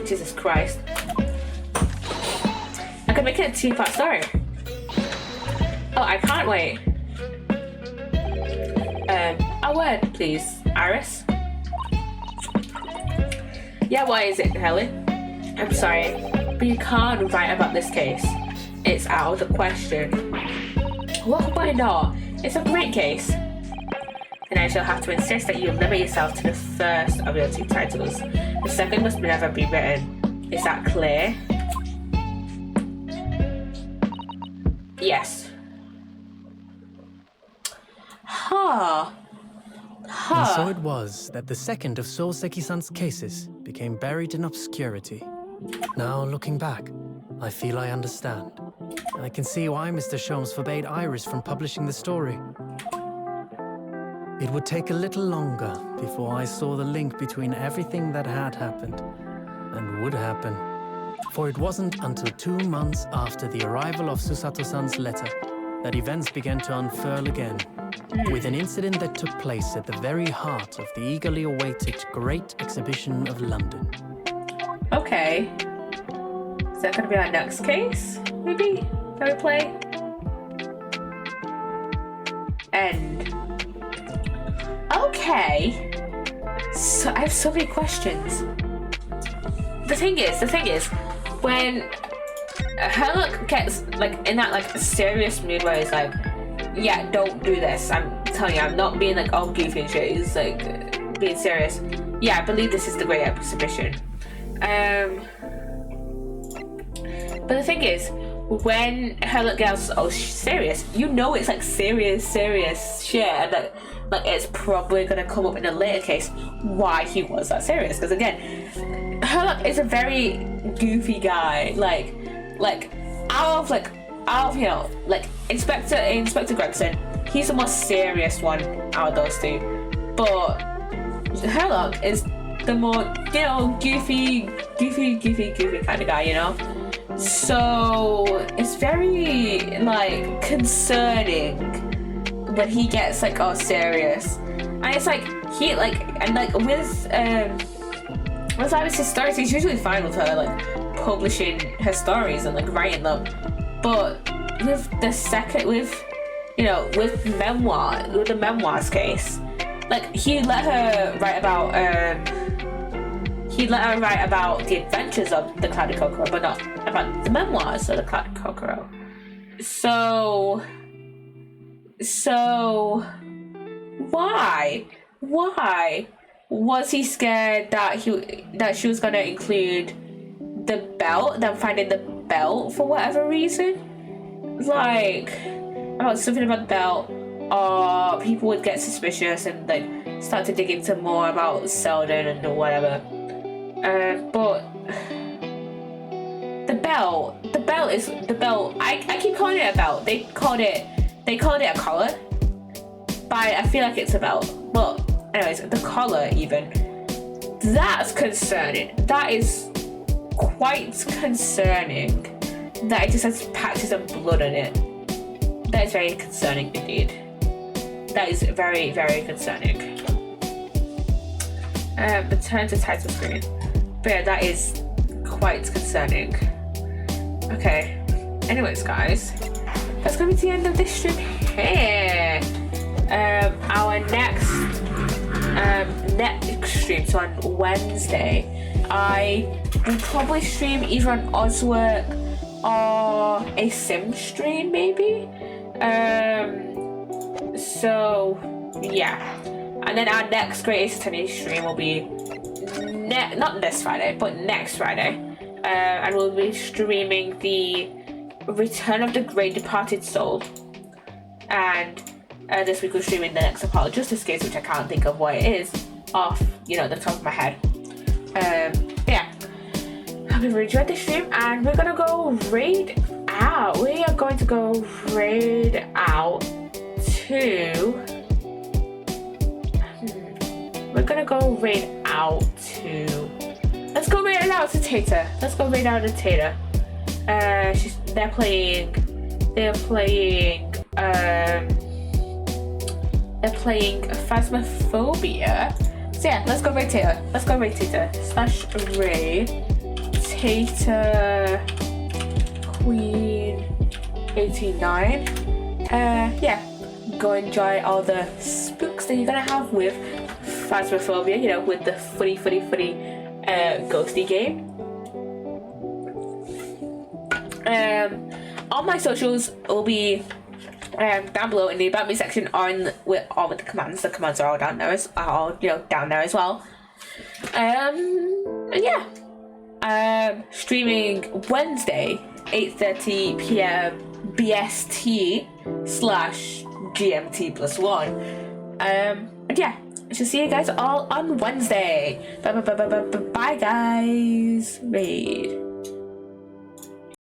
I could make it a 2-part story. Oh, I can't wait. A word, please, Iris. Yeah, what is it, Helen? I'm sorry, but you can't write about this case. It's out of the question. Well, why not? It's a great case. Then I shall have to insist that you limit yourself to the first of your 2 titles. The second must never be written. Is that clear? Yes. And so it was that the second of Soseki-san's cases became buried in obscurity. Now, looking back, I feel I understand. And I can see why Mr. Sholmes forbade Iris from publishing the story. It would take a little longer before I saw the link between everything that had happened and would happen. For it wasn't until 2 months after the arrival of Susato-san's letter that events began to unfurl again, with an incident that took place at the very heart of the eagerly awaited Great Exhibition of London. Okay. Is that going to be our next case? Maybe? Can we play? End. Okay. So I have so many questions. The thing is, when Sherlock gets like in that like serious mood where he's like, yeah, don't do this. I'm telling you, I'm not being like all goofy and shit. He's like being serious. Yeah, I believe this is the Great Exhibition. But the thing is, when Sherlock gets serious, you know it's like serious shit, and like it's probably gonna come up in a later case why he was that serious. Because again, Sherlock is a very goofy guy. Like out of you know, like Inspector Gregson, he's the most serious one out of those 2. But Sherlock is the more, you know, goofy kind of guy, you know. So it's very like concerning when he gets like all serious, and it's like he like and like with Iris' stories, he's usually fine with her like publishing her stories and like writing them, but with the memoirs case, like he let her write about the adventures of the Clouded Kokoro, but not about the memoirs of the Clouded Kokoro. So why was he scared that she was gonna include the belt, them finding the belt for whatever reason? Like about something about the belt, or people would get suspicious and like start to dig into more about Selden and whatever. But the belt is the belt. I keep calling it a belt. They called it a collar, but I feel like it's a belt. But anyways, the collar even, that's concerning. That is quite concerning. That it just has patches of blood on it. That is very concerning indeed. That is very, very concerning. Return to title screen. But yeah, that is quite concerning. Okay. Anyways, guys, that's going to be the end of this stream here. Our next next stream, so on Wednesday, I will probably stream either an Oswork or a Sim stream, maybe. So yeah, and then our next Great Attorney stream will be not this Friday, but next Friday, and we'll be streaming the Return of the Great Departed Soul, and this week we're streaming the next Apollo Justice case, which I can't think of what it is off, the top of my head. Yeah, I hope you enjoyed the stream, and we're gonna go raid out. We are going to go raid out to. We're gonna go raid out to. Let's go raid out to Tata. Let's go raid out to Tata. They're playing Phasmophobia. So yeah, let's go raid Tata. Let's go raid Tata. / raid Tata Queen 89. Yeah, go enjoy all the spooks that you're gonna have with Phasmophobia, with the funny ghosty game. All my socials will be down below in the about me section with the commands. The commands are all down there down there as well. And yeah, streaming Wednesday 8:30 p.m. BST /GMT +1. And yeah, I shall see you guys all on Wednesday. Bye guys. Raid.